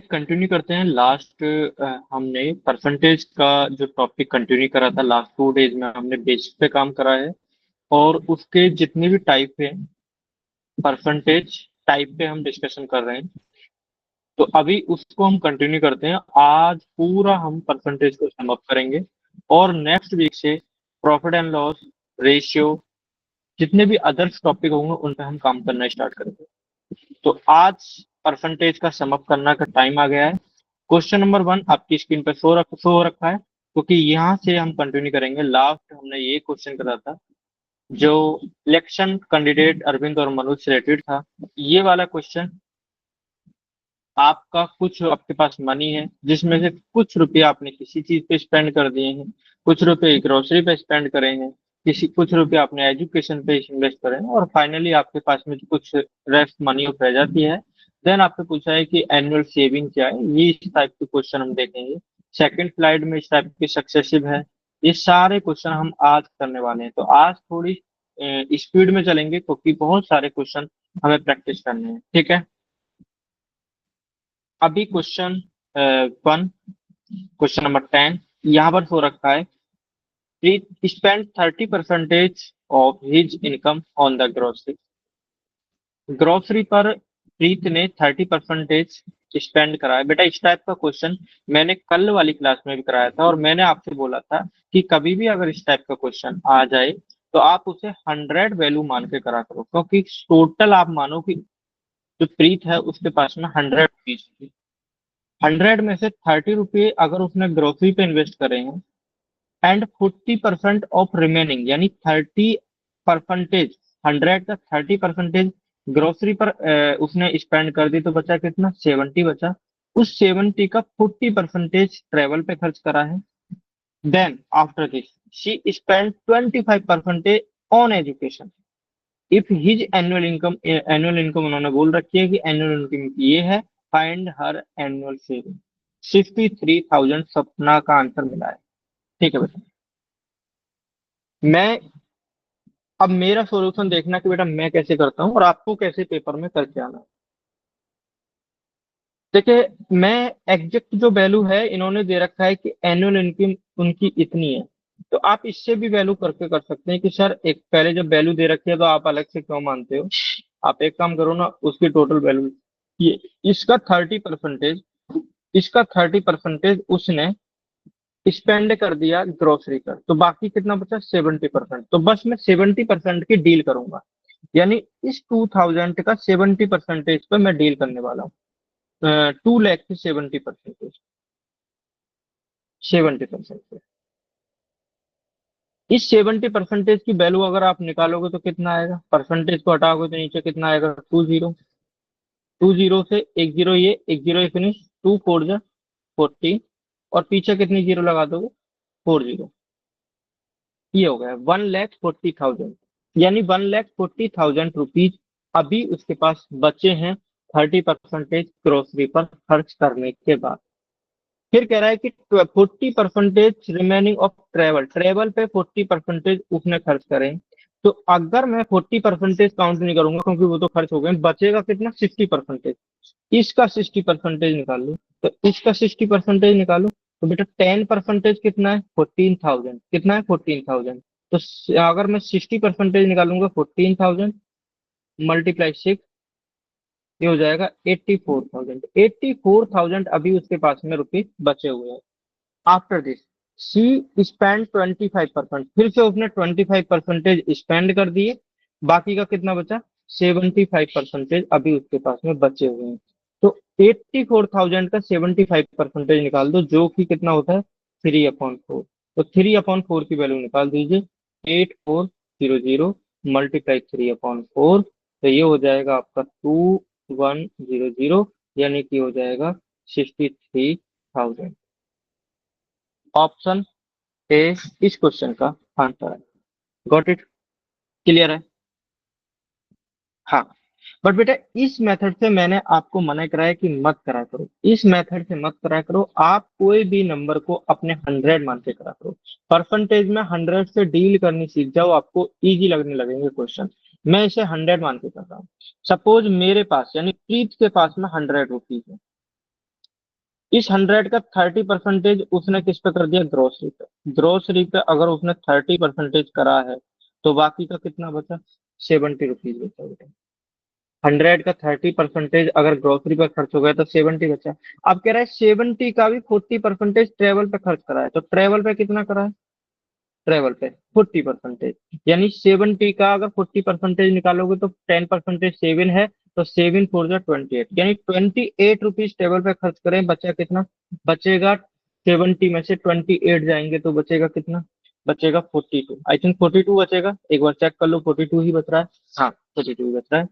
Continue करते हैं। Last हमने परसेंटेज का जो टॉपिक कंटिन्यू करा था, लास्ट 2 डेज में हमने बेसिक पे काम करा है और उसके जितने भी टाइप है परसेंटेज टाइप पे हम डिस्कशन कर रहे हैं। तो अभी उसको हम कंटिन्यू करते हैं। आज पूरा हम परसेंटेज को सम अप करेंगे और नेक्स्ट वीक से प्रॉफिट एंड लॉस रेशियो जितने भी अदर्स टॉपिक होंगे उन पे हम काम करना स्टार्ट करेंगे। तो आज परसेंटेज का सम अप करने का टाइम आ गया है। क्वेश्चन नंबर 1 आपकी स्क्रीन पर शो हो रखा है, क्योंकि यहाँ से हम कंटिन्यू करेंगे। लास्ट हमने ये क्वेश्चन करा था जो इलेक्शन कैंडिडेट अरविंद और मनोज से रिलेटेड था। ये वाला क्वेश्चन आपका कुछ आपके पास मनी है जिसमें से कुछ रुपए आपने किसी चीज पे स्पेंड कर दिए हैं, कुछ रुपए ग्रोसरी पे स्पेंड करे हैं, किसी कुछ रुपए आपने एजुकेशन पे इन्वेस्ट करे हैं और फाइनली आपके पास में कुछ रेस्ट मनी रह जाती है। देन आपसे पूछा है कि एनुअल सेविंग क्या है। ये इस टाइप के क्वेश्चन हम देखेंगे। सेकंड स्लाइड में इस टाइप के सक्सेसिव है। ये सारे क्वेश्चन हम आज करने वाले हैं। तो आज थोड़ी स्पीड में चलेंगे क्योंकि बहुत सारे क्वेश्चन हमें प्रैक्टिस करने हैं। ठीक है। अभी क्वेश्चन 1, क्वेश्चन नंबर 10 यहाँ पर हो रखा है। Preet spend 30% of his income on the grocery. Grocery पर प्रीत ने 30% स्पेंड करा है। बेटा इस टाइप का क्वेश्चन मैंने कल वाली क्लास में भी कराया था और मैंने आपसे बोला था कि कभी भी अगर इस टाइप का क्वेश्चन आ जाए तो आप उसे 100 वैल्यू मान के करा करो, क्योंकि टोटल आप मानो कि जो प्रीत है उसके पास में 100 रुपीज, 100 में से 30 रुपये अगर उसने ग्रोसरी पे इन्वेस्ट करे हैं एंड 40% ऑफ रिमेनिंग यानी 30%, 100 का 30% ग्रोसरी पर उसने स्पेंड कर दी तो बचा कितना, 70 बचा। उस 70 का 40% ट्रेवल पे खर्च करा है। Then after this she spend 25% on education. If his annual income उन्होंने बोल रखी है कि एनुअल इनकम ये है, फाइंड हर एनुअल सेविंग। 63,000 सपना का आंसर मिला है। ठीक है बेटा। मैं अब मेरा सॉल्यूशन देखना कि बेटा मैं कैसे करता हूँ और आपको कैसे पेपर में करके आना है। देखिए, मैं एग्जैक्ट जो वैल्यू है इन्होंने दे रखा है कि एनुअल इनकम उनकी इतनी है। तो आप इससे भी वैल्यू करके कर सकते हैं कि सर एक पहले जब वैल्यू दे रखी है तो आप अलग से क्यों मानते हो। आप एक काम करो ना, उसकी टोटल वैल्यू ये इसका 30%, इसका 30% उसने स्पेंड कर दिया ग्रोसरी पर, तो बाकी कितना बचा 70%। तो बस मैं 70% की डील करूंगा, यानी इस 2000 का 70% पे मैं डील करने वाला हूँ। 2 लाख से 70%, 70%। इस 70% की वैल्यू अगर आप निकालोगे तो कितना आएगा, परसेंटेज को हटाओगे तो नीचे कितना आएगा, 20। 20 से एक जीरो, ये एक जीरो फिनिश, 2 4 जा 14 और पीछे कितनी जीरो लगा दोगे, 40। ये हो गया 1,40,000, यानी 1,40,000 रुपीज अभी उसके पास बचे हैं 30% ग्रोसरी पर खर्च करने के बाद। फिर कह रहा है कि 40% रिमेनिंग ऑफ ट्रेवल, ट्रेवल पे 40% उसने खर्च करें। तो अगर मैं 40% काउंट नहीं करूंगा क्योंकि वो तो खर्च हो गए, बचेगा कितना, 60%। इसका 60% निकाल लो, तो इसका 60% निकालो तो बेटा 10% कितना है, 14,000। कितना है, 14,000। तो अगर मैं 60% निकालूंगा 14,000 मल्टीप्लाई 6, ये हो जाएगा 84,000। 84,000 अभी उसके पास में रुपये बचे हुए हैं। आफ्टर दिस सी स्पेंड 25%, फिर से उसने 25% स्पेंड कर दिए, बाकी का कितना बचा, 75% अभी उसके पास में बचे हुए हैं। तो 84,000 का 75% निकाल दो, जो कि कितना होता है, 3/4। तो 3/4 की वैल्यू निकाल दीजिए, 8400 मल्टीप्लाई 3/4। तो ये हो जाएगा आपका 2100, यानी कि हो जाएगा 63,000। ऑप्शन ए इस क्वेश्चन का आंसर है। गॉट इट, क्लियर है। हाँ, बट बेटा इस मेथड से मैंने आपको मना कराया कि मत करा करो, इस मेथड से मत करा करो। आप कोई भी नंबर को अपने 100 मान के करा करो। परसेंटेज में 100 से डील करनी सीख जाओ, आपको इजी लगने लगेंगे क्वेश्चन। मैं इसे 100 मान के कर रहा हूँ। सपोज मेरे पास यानी प्रीत के पास में 100 रुपीज है। इस 100 का 30% उसने किस पे कर दिया, ग्रोसरी पे। ग्रोसरी पे अगर उसने 30% करा है तो बाकी का कितना बचा, 70 रुपीज बचा बेटा। 100 का 30% अगर ग्रोसरी पर खर्च हो गया तो 70 बचा। अब कह रहा है 70 का भी 40% ट्रेवल पे खर्च करा है, तो ट्रेवल पे कितना करा है, ट्रेवल पे 40%। यानी 70 का अगर 40% निकालोगे तो 10% सेवन है, तो 7 4 जा 28, यानी 28 रुपीज ट्रेवल पे खर्च करें, बचा कितना, बचेगा 70 में से 28 जाएंगे तो बचेगा कितना, बचेगा 42। आई थिंक 42 बचेगा, एक बार चेक कर लो, 42 ही बच रहा है। हाँ 42 ही बच रहा है।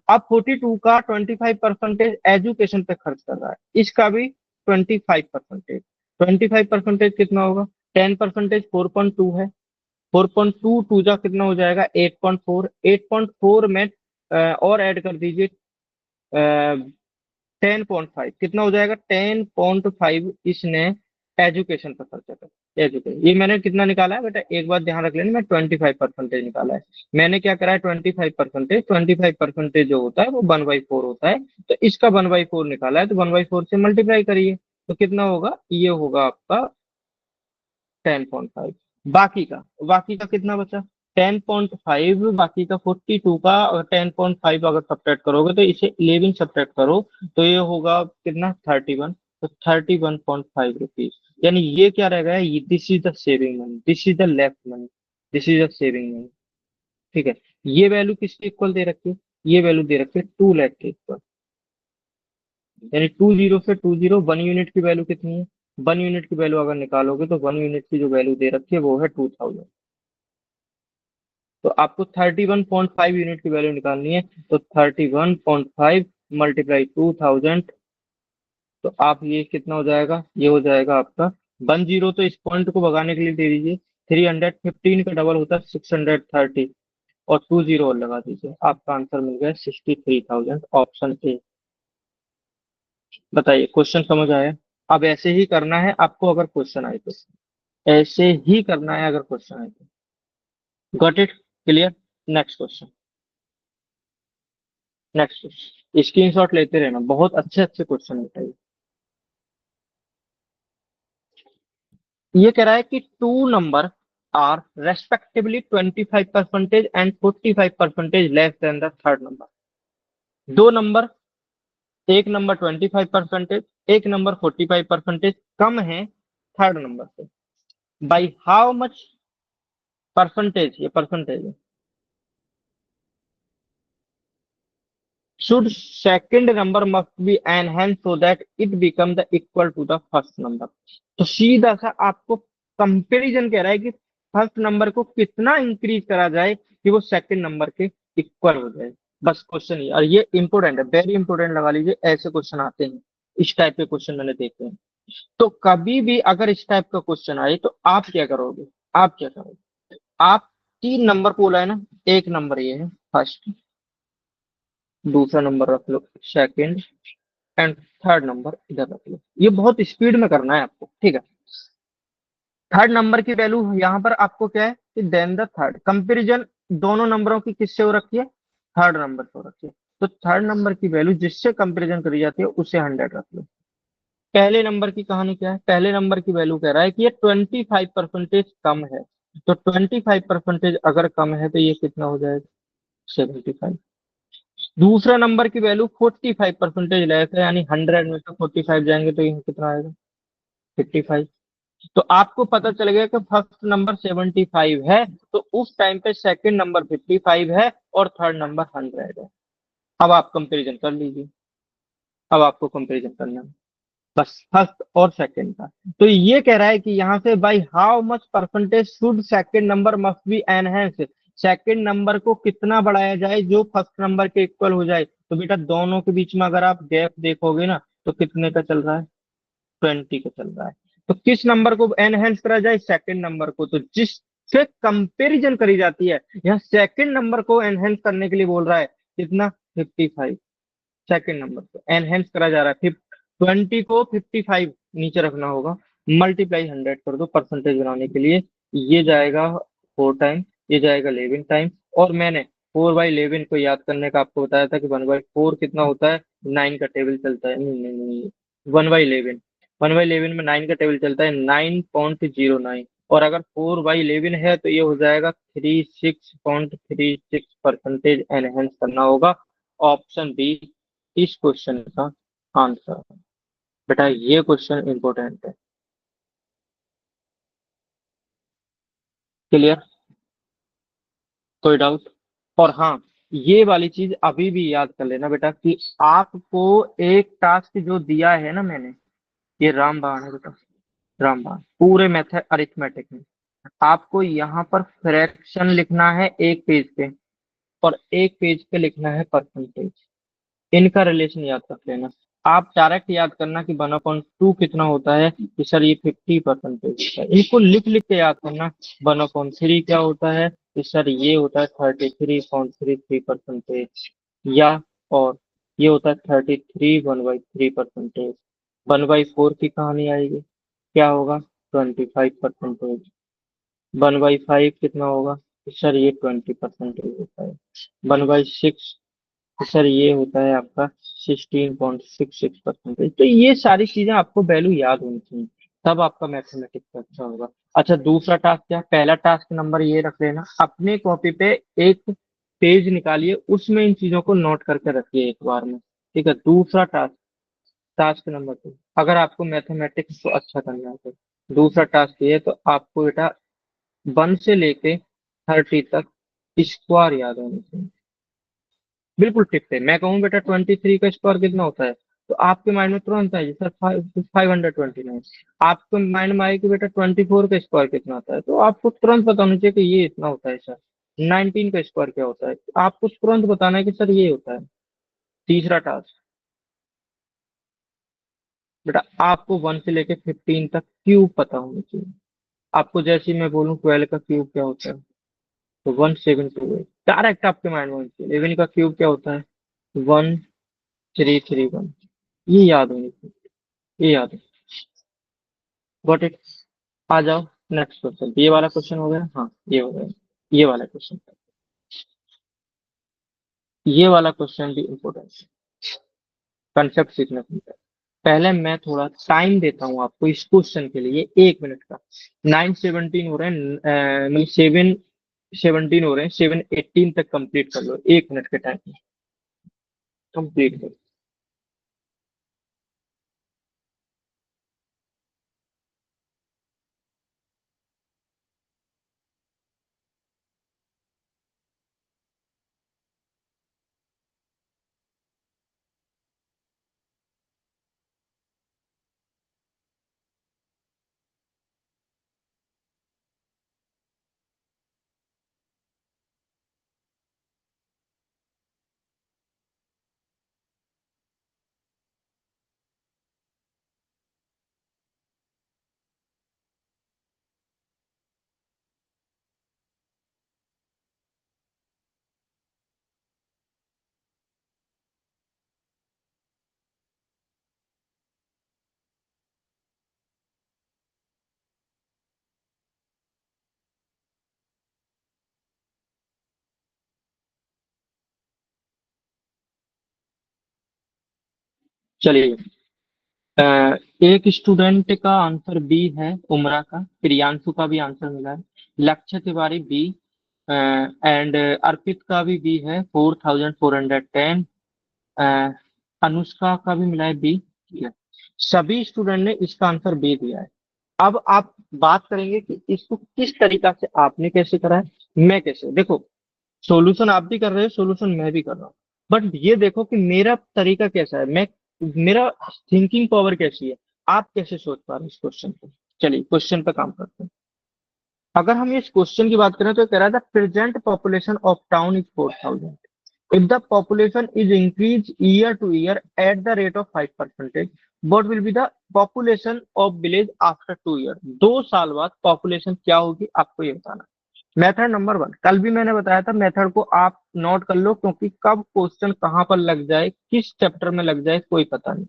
अब 42 का 25% एजुकेशन पे खर्च कर रहा है, इसका भी 25%। 25% कितना होगा, 10% 4.2 है, 4.2 टू जा कितना हो जाएगा, 8.4। 8.4 में और ऐड कर दीजिए 10.5, कितना हो जाएगा, 10.5 इसने एजुकेशन पर खर्चा कर। एजुकेशन ये मैंने कितना निकाला है बेटा, एक बात ध्यान रख लेना, मैं 25% निकाला है। मैंने क्या करा है, 25% जो होता है वो 1/4 होता है। तो इसका 1/4 निकाला है, तो 1/4 से मल्टीप्लाई करिए, तो कितना होगा, ये होगा आपका 10.5। बाकी का कितना बचा, 10.5, बाकी का 42 का, और 10.5 अगर सब्ट्रैक्ट करोगे तो इसे 11 सब्ट्रैक्ट करो तो ये होगा कितना, 31। तो 31.5 रुपीज, यानी ये क्या रहेगा, ये this is the saving money, this is the left money, this is the saving money. ठीक है, ये वैल्यू किसके इक्वल दे रखी है, ये वैल्यू दे रखी है 2 लाख के इक्वल। यानी 20 से 20, 1 यूनिट की वैल्यू कितनी है, 1 यूनिट की वैल्यू अगर निकालोगे तो 1 यूनिट की जो वैल्यू दे रखी है वो है 2000। तो आपको 31.5 यूनिट की वैल्यू निकालनी है, तो 31.5 मल्टीप्लाई 2000, तो आप ये कितना हो जाएगा, ये हो जाएगा आपका 10, तो इस पॉइंट को भगाने के लिए दे दीजिए, 315 का डबल होता है 630, और 20 और लगा दीजिए, आपका आंसर मिल गया 63,000, ऑप्शन ए। बताइए, क्वेश्चन समझ आया। अब ऐसे ही करना है आपको अगर क्वेश्चन आए तो, ऐसे ही करना है अगर क्वेश्चन आए तो। Got it, clear. Next question, next question, screenshot लेते रहना, बहुत अच्छे अच्छे क्वेश्चन होता है ये कह रहा है कि two number are respectively 25% and 45% less than the third number. दो नंबर, एक नंबर 25%, एक नंबर 45% कम है थर्ड नंबर से, बाई हाउ मच परसेंटेज, ये परसेंटेज है, should second number must be enhanced so that it become the equal to the first number। तो सीधा सा आपको कंपैरिजन कह रहा है कि फर्स्ट नंबर को कितना इंक्रीज करा जाए कि वो सेकंड नंबर के इक्वल हो जाए। बस क्वेश्चन ये, और ये इंपोर्टेंट है, वेरी इंपोर्टेंट लगा लीजिए, ऐसे क्वेश्चन आते हैं, इस टाइप के क्वेश्चन मैंने देखे हैं। तो कभी भी अगर इस टाइप का क्वेश्चन आए तो आप क्या करोगे, आप क्या करोगे, आप 3 नंबर बोला है ना, एक नंबर ये है फर्स्ट, दूसरा नंबर रख लो सेकंड, एंड थर्ड नंबर इधर रख लो। ये बहुत स्पीड में करना है आपको, ठीक है। थर्ड नंबर की वैल्यू यहाँ पर आपको क्या है कि देन द थर्ड, कंपैरिजन दोनों नंबरों की किससे हो रखी है, थर्ड नंबर से हो रखी है। तो थर्ड नंबर की वैल्यू जिससे कंपैरिजन करी जाती है उसे 100 रख लो। पहले नंबर की कहानी क्या है, पहले नंबर की वैल्यू कह रहा है कि ये 25% कम है, तो 25% अगर कम है तो ये कितना हो जाएगा, 75। दूसरा नंबर की वैल्यू 45% लेस है, यानी 100 में से 45 जाएंगे तो ये कितना आएगा, 55। तो आपको पता चल गया कि फर्स्ट नंबर 75 है, तो उस टाइम पे सेकंड नंबर 55 है और थर्ड नंबर 100 है। अब आप कंपैरिजन कर लीजिए, अब आपको कंपैरिजन करना है बस फर्स्ट और सेकंड का। तो ये कह रहा है कि यहाँ से by how much percentage should second number must be enhance, second number को कितना बढ़ाया जाए जो फर्स्ट नंबर के इक्वल हो जाए। तो बेटा दोनों के बीच में अगर आप गैप देखोगे ना तो कितने का चल रहा है, 20 का चल रहा है। तो किस नंबर को एनहेंस करा जाए, सेकंड नंबर को, तो जिससे कंपेरिजन करी जाती है, यहाँ सेकंड नंबर को एनहेंस करने के लिए बोल रहा है कितना, 55। सेकंड नंबर को एनहेंस करा जा रहा है, 20 को 55 नीचे रखना होगा, मल्टीप्लाई 100 कर दो परसेंटेज बनाने के लिए, ये जाएगा 4 टाइम, ये जाएगा 11 टाइम। और मैंने 4/11 को याद करने का आपको बताया था कि 1/4 कितना होता है, 9 का टेबल चलता है, नहीं नहीं नहीं, 1/11। 1/11 में 9 का टेबल चलता है 9.09, और अगर 4/11 है तो ये हो जाएगा 36.36 एनहेंस करना होगा। ऑप्शन बी इस क्वेश्चन का आंसर। बेटा ये क्वेश्चन इंपॉर्टेंट है। क्लियर? कोई डाउट? और हाँ, ये वाली चीज अभी भी याद कर लेना बेटा कि आपको एक टास्क जो दिया है ना मैंने, ये रामबाण है बेटा, रामबाण पूरे मेथड अरिथमेटिक में। आपको यहाँ पर फ्रैक्शन लिखना है एक पेज पे, और एक पेज पे लिखना है परसेंटेज। इनका रिलेशन याद रख लेना। आप डायरेक्ट याद करना कि 1/2 कितना होता है, कि सर ये 50% है, इनको लिख लिख के याद करना। 1/3 क्या होता है, कि सर ये होता है 33.33%। या और ये होता है 33 1/3%। 1/4 की कहानी आएगी, क्या होगा, 25%। 1/5 कितना होगा, तो सर ये 20% होता है। 1/6 तो सर ये होता है आपका 16.66%। तो ये सारी चीजें आपको वैल्यू याद होनी चाहिए, तब आपका मैथमेटिक्स अच्छा होगा। अच्छा, दूसरा टास्क क्या है? पहला टास्क नंबर ये रख लेना, अपने कॉपी पे एक पेज निकालिए, उसमें इन चीजों को नोट करके रखिए एक बार में। ठीक है, दूसरा टास्क, टास्क नंबर 2, अगर आपको मैथमेटिक्स को अच्छा करना है तो दूसरा टास्क ये है, तो आपको बेटा 1 से लेके 30 तक स्क्वायर याद होने चाहिए। बिल्कुल टिक है। मैं कहूँ बेटा 23 का स्क्वायर कितना होता है, तो आपके माइंड में तुरंत आएगी सर 529। आपके माइंड में आएगी बेटा 24 का स्क्वायर कितना होता है, तो आपको तुरंत पता होना चाहिए कि ये इतना होता है सर। 19 का स्क्वायर क्या होता है, आपको तुरंत बताना है कि सर ये होता है। तीसरा टास्क, बेटा आपको 1 से लेके 15 तक क्यूब पता होना चाहिए। आपको जैसे ही मैं बोलूँ 12 का क्यूब क्या होता है, तो 1728 डायरेक्ट आपके माइंड में होना चाहिए। 11 का क्यूब क्या होता है, 1331। ये याद होनी चाहिए, ये याद है। Got it? आ जाओ नेक्स्ट क्वेश्चन। ये वाला क्वेश्चन हो गया, हाँ ये हो गया। ये वाला क्वेश्चन, ये वाला क्वेश्चन भी इम्पोर्टेंट है, कंसेप्ट सीखना पड़ता है। पहले मैं थोड़ा टाइम देता हूँ आपको इस क्वेश्चन के लिए, 1 मिनट का। 9:17 हो रहे हैं, मतलब 7:17 हो रहे हैं, 7:18 तक कंप्लीट कर लो 1 मिनट के टाइम में। कंप्लीट करो। चलिए, अ, एक स्टूडेंट का आंसर बी है, उमरा का। प्रियांशु का भी आंसर मिला है। लक्ष्य तिवारी बी, एंड अर्पित का भी बी है 4410। अनुष्का का भी मिला है बी। ठीक है, सभी स्टूडेंट ने इसका आंसर बी दिया है। अब आप बात करेंगे कि इसको किस तरीका से आपने कैसे करा है, मैं कैसे। देखो, सॉल्यूशन आप भी कर रहे हो, सॉल्यूशन मैं भी कर रहा हूँ, बट ये देखो कि मेरा तरीका कैसा है, मैं, मेरा थिंकिंग पावर कैसी है, आप कैसे सोच पा रहे हो इस क्वेश्चन को। चलिए क्वेश्चन पे काम करते हैं। अगर हम इस क्वेश्चन की बात करें तो कह रहा था present population of town is 4000। If the population is increased year to year at the rate of 5%, what will be the population of village after 2 years? 2 साल बाद पॉपुलेशन क्या होगी, आपको ये बताना। मेथड नंबर 1, कल भी मैंने बताया था, मेथड को आप नोट कर लो, क्योंकि कब क्वेश्चन कहाँ पर लग जाए, किस चैप्टर में लग जाए, कोई पता नहीं,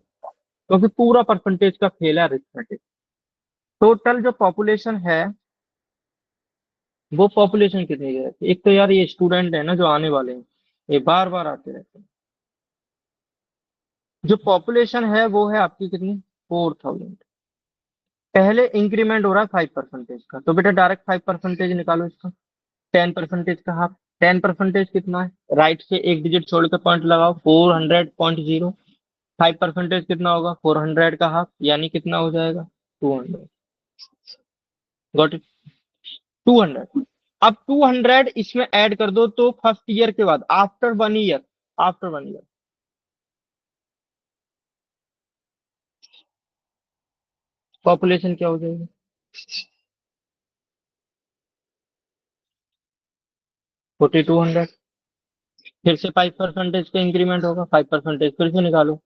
क्योंकि पूरा परसेंटेज का खेल है अरिथमेटिक। टोटल जो पॉपुलेशन है, वो पॉपुलेशन कितनी है, एक तो यार ये स्टूडेंट है ना जो आने वाले हैं, ये बार बार आते रहते हैं। जो पॉपुलेशन है वो है आपकी कितनी, 4000। पहले इंक्रीमेंट हो रहा है 5% का, तो बेटा डायरेक्ट 5% निकालो इसका। 10% का हाफ, 10% कितना है, राइट से एक डिजिट छोड़ के पॉइंट लगाओ, 400.0। 5% कितना होगा, 400 का हाफ, यानी कितना हो जाएगा, 200। Got it, 200। अब 200 इसमें ऐड कर दो तो फर्स्ट ईयर के बाद, after 1 year, after 1 year population क्या हो जाएगी, 4200। फिर से 5% का इंक्रीमेंट होगा, 5% फिर से निकालो।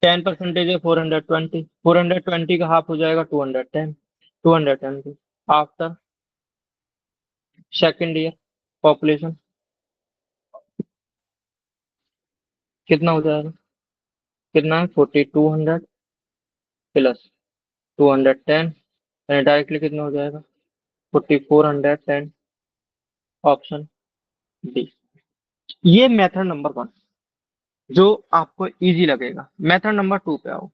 10% है 420, 420 का हाफ हो जाएगा 210, 210 आफ्टर सेकेंड ईयर पॉपुलेशन कितना हो जाएगा, कितना है, 4200 प्लस 210, डायरेक्टली कितना हो जाएगा, 4410। Option D. ये मेथड नंबर 1 जो आपको इजी लगेगा। मेथड नंबर 2 पे आओ।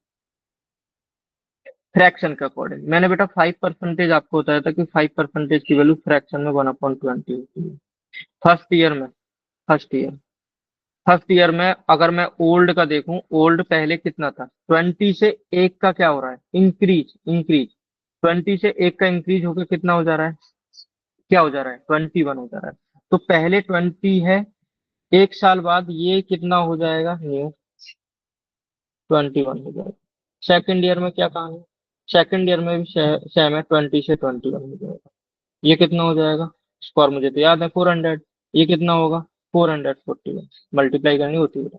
फ्रैक्शन के अकॉर्डिंग मैंने बेटा 5% आपको बताया था कि 5% की वैल्यू फ्रैक्शन में 1/20 होती है। फर्स्ट ईयर में, फर्स्ट ईयर फर्स्ट ईयर में अगर मैं ओल्ड का देखूं, ओल्ड पहले कितना था, 20 से 1 का क्या हो रहा है, इंक्रीज, इंक्रीज। 20 से 1 का इंक्रीज होकर कितना हो जा रहा है, क्या हो जा रहा है, 21 हो जा रहा है। तो पहले 20 है, 1 साल बाद ये कितना हो जाएगा, न्यू 21 हो जाएगा। सेकेंड ईयर में क्या कहानी, सेकेंड ईयर में भी सेम है, 20 से 21 हो जाएगा। ये कितना हो जाएगा, स्कोर मुझे तो याद है 400। ये कितना होगा, 441। मल्टीप्लाई करनी होती है।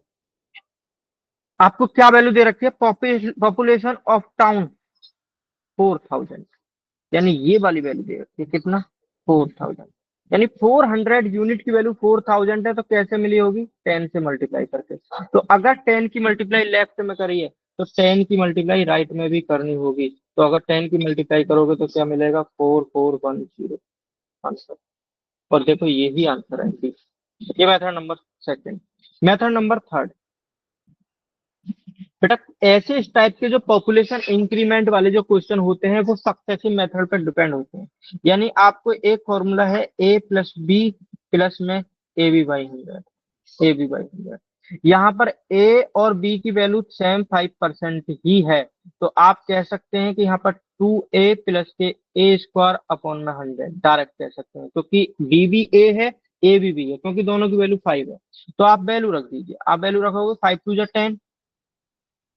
आपको क्या वैल्यू दे रखी है, पॉपुलेशन ऑफ टाउन 4000, यानी ये वाली वैल्यू दे रखी है, कितना, 4000। यानी 400 यूनिट की वैल्यू 4000 है, तो कैसे मिली होगी, 10 से मल्टीप्लाई करके। तो अगर 10 की मल्टीप्लाई लेफ्ट में करिए तो 10 की मल्टीप्लाई राइट में भी करनी होगी। तो अगर 10 की मल्टीप्लाई करोगे तो क्या मिलेगा, 4410 आंसर। और देखो यही आंसर है। ये method number second. Method number third, बेटा ऐसे इस टाइप के जो पॉपुलेशन इंक्रीमेंट वाले जो क्वेश्चन होते हैं वो सक्सेसिव मेथड पर डिपेंड होते हैं। यानी आपको एक फॉर्मूला है ए प्लस बी प्लस में ए बी बाई 100। यहाँ पर ए और बी की वैल्यू सेम 5% ही है, तो आप कह सकते हैं कि यहाँ पर 2a प्लस के ए स्क्वायर अपॉन में 100 डायरेक्ट कह सकते हैं, क्योंकि बी भी ए है, ए भी है, क्योंकि दोनों की वैल्यू 5 है। तो आप वैल्यू रख दीजिए, आप वैल्यू रखोगे 5 2 10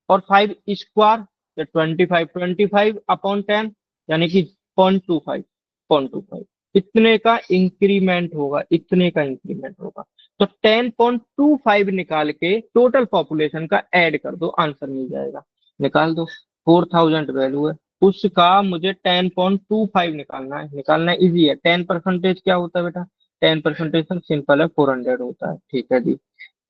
और 5 स्क्वायर, तो 25, 25/10, यानी कि 0.25, 0.25 इतने का इंक्रीमेंट होगा, इतने का इंक्रीमेंट होगा। तो 10.25 निकाल के टोटल पॉपुलेशन का ऐड कर दो, आंसर मिल जाएगा। निकाल दो, 4000 वैल्यू है, उसका मुझे 10.25 निकालना है इजी है। 10% क्या होता है बेटा, 10% सिंपल है, 400 होता है, ठीक है जी।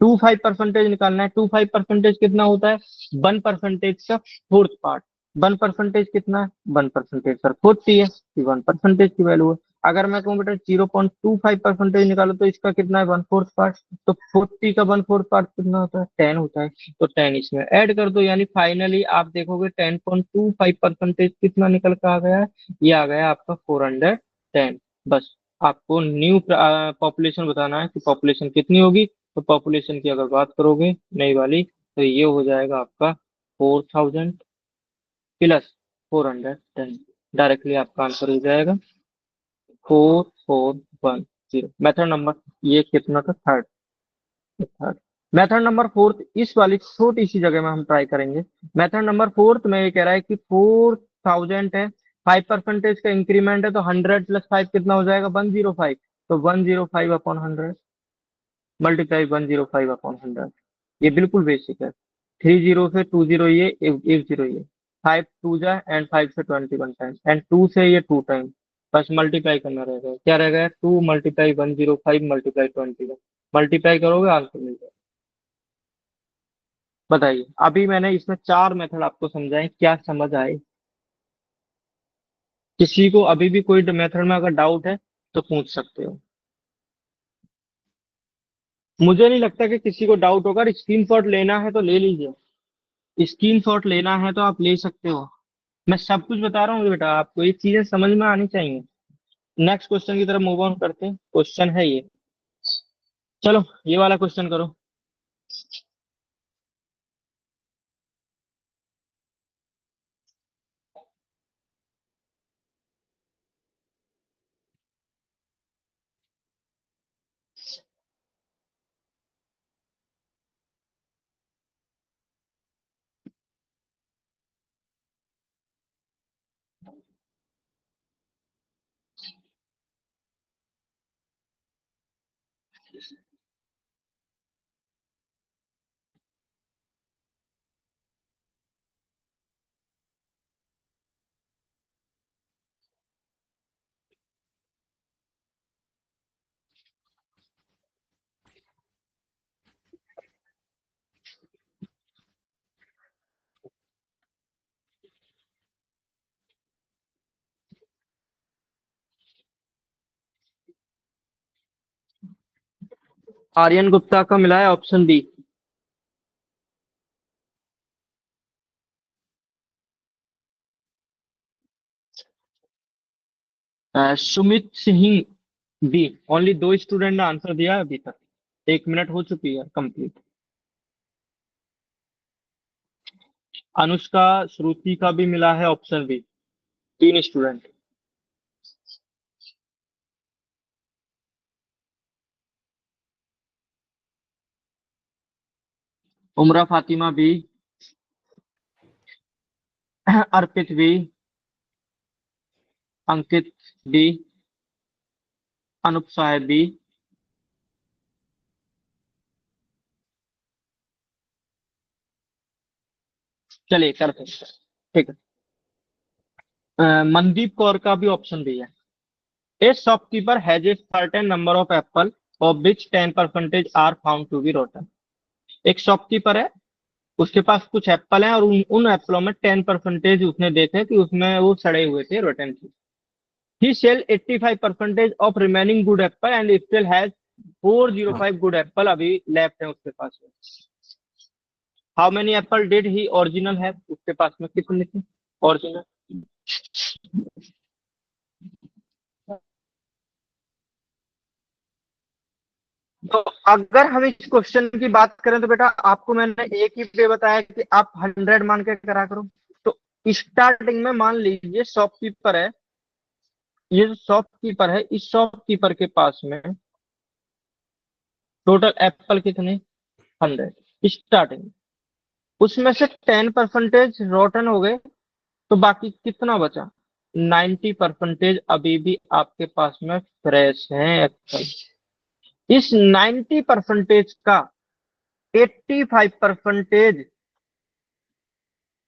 25% निकालना है, 25% कितना होता है, 1% का फोर्थ पार्ट। 1% कितना है, 1% सर 40 है, 1% की वैल्यू है। अगर मैं कहूँ बेटा 0.25% निकालो तो इसका कितना है, 1/4 पार्ट। तो 40 का 1/4 पार्ट कितना होता है, 10 होता है। तो 10 इसमें ऐड कर दो, यानी फाइनली आप देखोगे 10.25% कितना निकल कर आ गया है, ये आ गया आपका 410। बस आपको न्यू पॉपुलेशन बताना है कि पॉपुलेशन कितनी होगी। तो पॉपुलेशन की अगर बात करोगे नई वाली, तो ये हो जाएगा आपका 4000 प्लस 410, डायरेक्टली आपका आंसर हो जाएगा 4410। मेथड नंबर, ये कितना था, third, third. Method number fourth, इस वाली छोटी सी जगह में हम ट्राई करेंगे। मेथड नंबर फोर्थ में ये कह रहा है कि 4000 है, 5% का इंक्रीमेंट है, तो 100 प्लस 5 कितना हो जाएगा, 105। तो 105/100 मल्टीप्लाई 105/100। ये बिल्कुल बेसिक है। 30 से 20 ये, एक जीरो ये, 5 2 जा एंड 5 से 21 टाइम एंड 2 से ये 2 टाइम। बस मल्टीप्लाई करना रहेगा, क्या रहेगा, 2 × 105 × 21 मल्टीप्लाई करोगे आंसर मिल जाएगा। बताइए, अभी मैंने इसमें 4 मेथड आपको समझाए, क्या समझ आए, किसी को अभी भी कोई मेथड में अगर डाउट है तो पूछ सकते हो। मुझे नहीं लगता कि किसी को डाउट होगा। स्क्रीनशॉट लेना है तो ले लीजिए, स्क्रीनशॉट लेना है तो आप ले सकते हो। मैं सब कुछ बता रहा हूँ बेटा, आपको ये चीजें समझ में आनी चाहिए। नेक्स्ट क्वेश्चन की तरफ मूव ऑन करते हैं। क्वेश्चन है ये, चलो ये वाला क्वेश्चन करो। आर्यन गुप्ता का मिला है option D. Sumit Singh B. Only दो स्टूडेंट ने आंसर दिया है अभी तक। 1 मिनट हो चुकी है कंप्लीट। अनुष्का श्रुति का भी मिला है ऑप्शन बी। 3 स्टूडेंट। उमरा फातिमा बी। अर्पित बी। अंकित बी। अनुप साहेब बी। चलिए करते हैं, ठीक है। मनदीप कौर का भी ऑप्शन बी है। A shopkeeper has a certain number of apple of which 10% are found to be rotten. एक शॉपकीपर है, उसके पास कुछ एप्पल हैं और उन एप्पलों में 10% उसने देखे कि उसमें वो सड़े हुए थे, रोटन थे। He sell 85% of remaining good apple and still has 405 good apple अभी लेफ्ट है उसके पास में। How many apple did he original है, उसके पास में कितने थे ओरिजिनल। तो अगर हम इस क्वेश्चन की बात करें तो बेटा आपको मैंने एक ही वे बताया कि आप 100 मान के करा करो। तो स्टार्टिंग में मान लीजिए शॉपकीपर है, ये जो शॉपकीपर है इस शॉपकीपर के पास में टोटल एप्पल कितने, 100 स्टार्टिंग। उसमें से 10% रोटन हो गए, तो बाकी कितना बचा, 90% अभी भी आपके पास में फ्रेश है एप्पल। इस 90% का 85%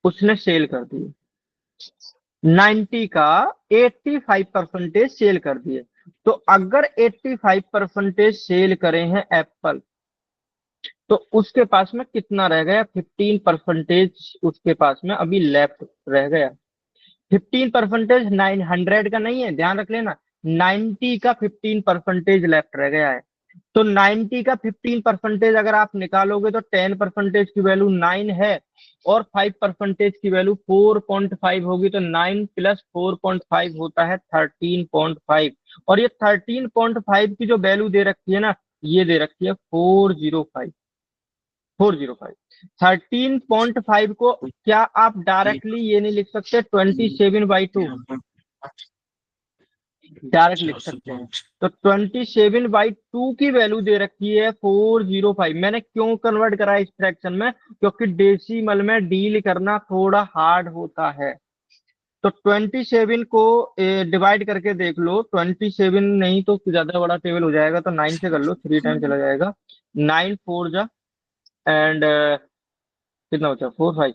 उसने सेल कर दिए। 90 का 85% सेल कर दिए। तो अगर 85% सेल करे हैं एप्पल, तो उसके पास में कितना रह गया, 15% उसके पास में अभी लेफ्ट रह गया। 15% 900 का नहीं है, ध्यान रख लेना। 90 का 15% लेफ्ट रह गया है। तो 90 का 15% अगर आप निकालोगे तो 10% की वैल्यू 9 है और 5% की वैल्यू 4.5 होगी। तो 9 प्लस 4.5 होता है 13.5। और ये 13.5 की जो वैल्यू दे रखी है ना, ये दे रखी है 405। 405 13.5 को क्या आप डायरेक्टली ये नहीं लिख सकते 27/2, डायरेक्ट लिख सकते हैं। तो 27/2 की वैल्यू दे रखी है 405। मैंने क्यों कन्वर्ट करा इस फ्रैक्शन में, क्योंकि डेसिमल में डील करना थोड़ा हार्ड होता है। तो 27 को डिवाइड करके देख लो, 27 नहीं तो ज्यादा बड़ा टेबल हो जाएगा, तो 9 से कर लो, 3 टाइम चला जाएगा। 9 4 जा एंड कितना बचा, 4 5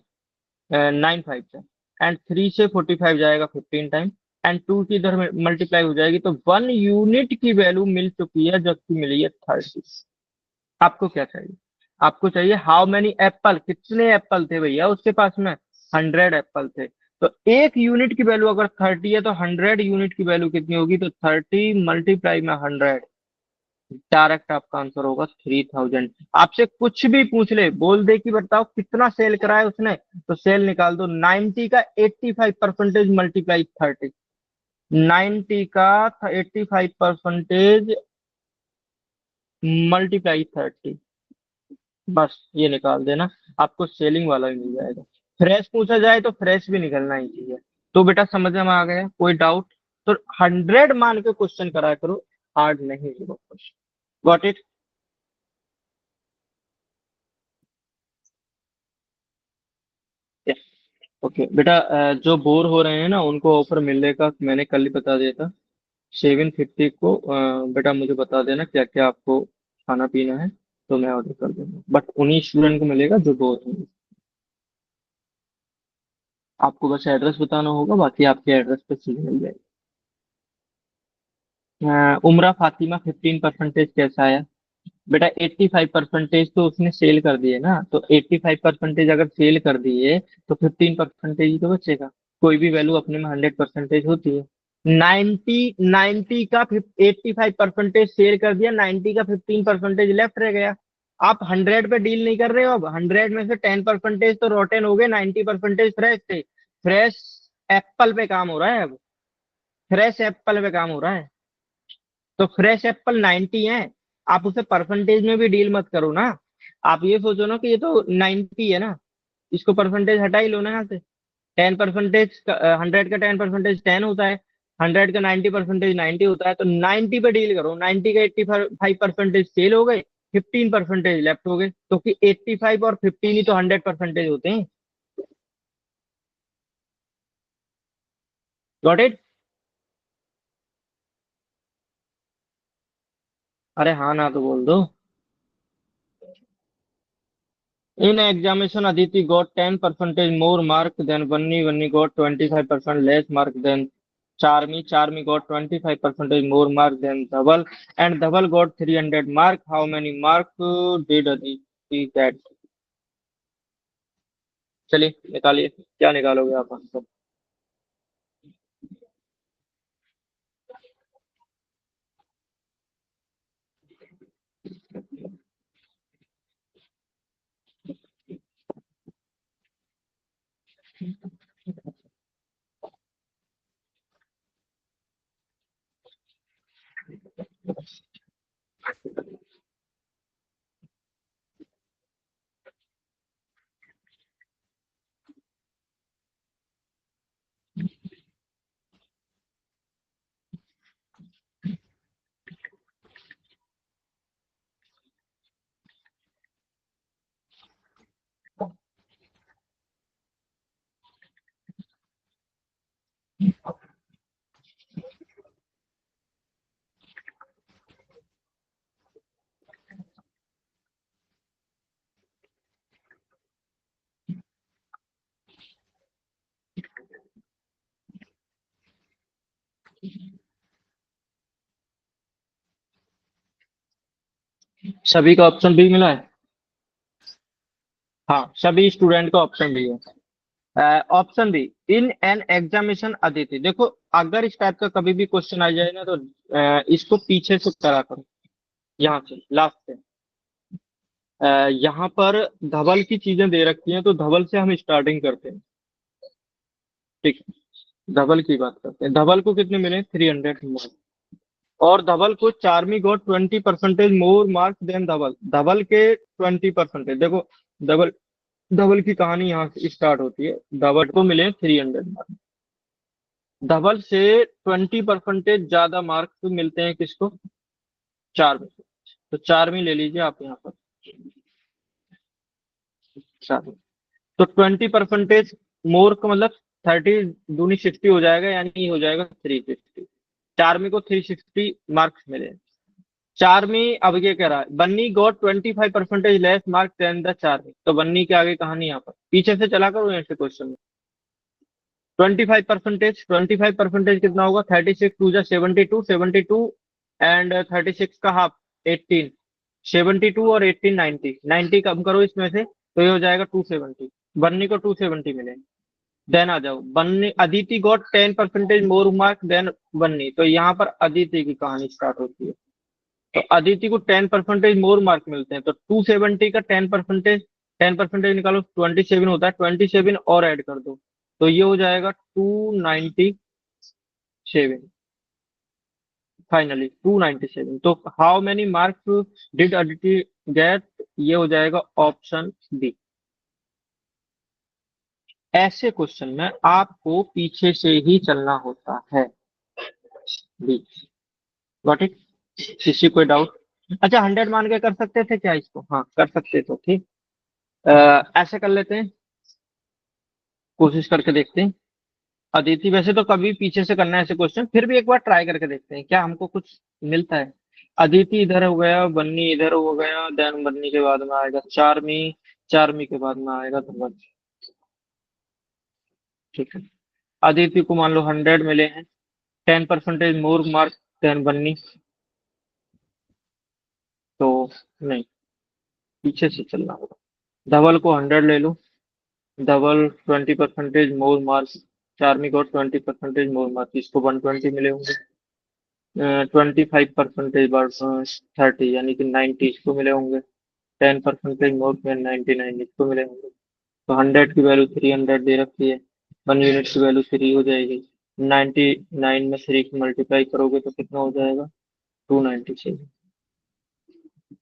9 5 से, एंड 3 से 45 जाएगा 15 टाइम, एंड 2 की इधर मल्टीप्लाई हो जाएगी। तो 1 यूनिट की वैल्यू मिल चुकी है, जबकि मिली है 30। आपको क्या चाहिए, आपको चाहिए हाउ मेनी एप्पल, कितने एप्पल थे भैया उसके पास में, 100 एप्पल थे। तो 1 यूनिट की वैल्यू अगर 30 है तो 100 यूनिट की वैल्यू कितनी होगी, तो 30 मल्टीप्लाई में 100, डायरेक्ट आपका आंसर होगा 3000। आपसे कुछ भी पूछ ले, बोल दे कि बताओ कितना सेल करा है उसने, तो सेल निकाल दो। 90 का 85% मल्टीप्लाई 30, 90 का 85% मल्टीप्लाई 30, बस ये निकाल देना, आपको सेलिंग वाला भी मिल जाएगा। फ्रेश पूछा जाए तो फ्रेश भी निकलना ही चाहिए। तो बेटा समझ में आ गया, कोई डाउट? तो 100 मान के क्वेश्चन करा करो, हार्ड नहीं zero question. Got it? Okay बेटा, जो बोर हो रहे हैं ना उनको ऑफर मिलने का मैंने कल ही बता दिया था। 750 को बेटा मुझे बता देना क्या क्या आपको खाना पीना है, तो मैं ऑर्डर कर दूंगा, बट उन्हीं स्टूडेंट को मिलेगा जो बोर होंगे। आपको बस एड्रेस बताना होगा, बाकी आपके एड्रेस पे चीज मिल जाएगी। उमरा फातिमा 15% कैसा आया? बेटा 85% तो उसने सेल कर दिए ना, तो 85% अगर सेल कर दिए तो 15% ही तो बचेगा। कोई भी वैल्यू अपने में 100% होती है। 90 का 85% सेल कर दिया, 90 का 15% लेफ्ट रह गया। आप 100 पे डील नहीं कर रहे हो, अब 100 में से 10% तो रोटेन हो गए, 90% फ्रेश थे। फ्रेश एप्पल पे काम हो रहा है अब, फ्रेश एप्पल पे काम हो रहा है। तो फ्रेश एप्पल 90 है, आप उसे परसेंटेज में भी डील मत करो ना। आप ये सोचो ना कि ये तो 90 है ना, इसको परसेंटेज हटा ही लो ना यहाँ से। 10%, 100 का 10% 10 होता है, 100 का 90% 90 होता है, तो 90 पे डील करो। 90 का 85% सेल हो गए, 15% लेफ्ट हो गए, तो कि 85 और 15 ही तो 100% होते हैं। Got it? अरे हाँ ना तो बोल दो। In examination, Aditi got 10% more mark than Vanni. Vanni got 25% less mark than Charmi. Charmi got 25% more mark than Dhaval. And Dhaval got 300 mark. How many mark did Aditi get? चलिए निकालिए, क्या निकालोगे आप आंसर? सभी का option B मिला है? हाँ, सभी स्टूडेंट का ऑप्शन बी है। Option B, in an examination Aditi. देखो, अगर इस टाइप का कभी भी क्वेश्चन आ जाए ना, तो इसको पीछे से करा करो, यहाँ से लास्ट से। यहाँ पर धवल की चीजें दे रखी हैं, तो धवल से हम स्टार्टिंग करते हैं। ठीक है, धवल की बात करते हैं। धवल को कितने मिले? 300 मार्क्स। और धवल को Charmi got 20% more marks than Dhawal. Dhawal के 20%, देखो धवल, धवल की कहानी यहाँ से स्टार्ट होती है। धवल को मिले 300 मार्क्स, धवल से 20% ज्यादा मार्क्स मिलते हैं किसको? चार्मी को। तो चार्मी ले लीजिए आप यहाँ पर, चार्मी। तो 20% मोर का मतलब 30 दूनी 60 हो जाएगा, यानी हो जाएगा 360। चार्मी को 360 मार्क्स मिले। चार्मी अब ये कह रहा है Bunny got 25% less marks than the Charmi, तो बन्नी के आगे कहानी यहाँ पर पीछे से चला करो ऐसे क्वेश्चन में। 25% कितना होगा? 36 टू जा 72, 72 एंड 36 का हाफ 18, 72 और 18 90, 90 कम करो इसमें से तो ये हो जाएगा 270। बन्नी को 270 मिले। देन आ जाओ, Bunny Aditi got 10% more marks than Bunny, तो यहाँ पर अदिति की कहानी स्टार्ट होती है। तो अदिति को 10% मोर मार्क मिलते हैं, तो 270 का 10% निकालो, 27 होता है, 27 और ऐड कर दो, तो ये हो जाएगा 297। फाइनली 297। तो how many marks did Aditi get, ये हो जाएगा ऑप्शन बी। ऐसे क्वेश्चन में आपको पीछे से ही चलना होता है। बी। Got it? किसी कोई डाउट? अच्छा, 100 मान के कर सकते थे क्या इसको? हाँ कर सकते तो ठीक। ऐसे कर लेते हैं, कोशिश करके देखते हैं। अदिति वैसे तो कभी पीछे से करना है ऐसे क्वेश्चन, फिर भी एक बार ट्राई करके देखते हैं क्या हमको कुछ मिलता है। अदिति इधर हो गया, बन्नी इधर हो गया, देन बन्नी के बाद में आएगा चार्मी, चार्मी के बाद में आएगा धवल। ठीक है, अदिति को मान लो 100 मिले हैं, 10% मोर मार्क देन बन्नी, तो नहीं, पीछे से चलना होगा। धवल को 100 ले लो, धवल 20% मोर मार्क्स, चार्मी को 20% मोर मार्क्स, इसको 120 मिले होंगे। 25% बार 30 यानी कि 90 इसको मिले होंगे। 10% मोर देन 99 इसको मिले होंगे। तो 100 की वैल्यू 300 दे रखी है, 1 यूनिट की वैल्यू 3 हो जाएगी। 99 में 3 की मल्टीप्लाई करोगे तो कितना हो जाएगा? 296।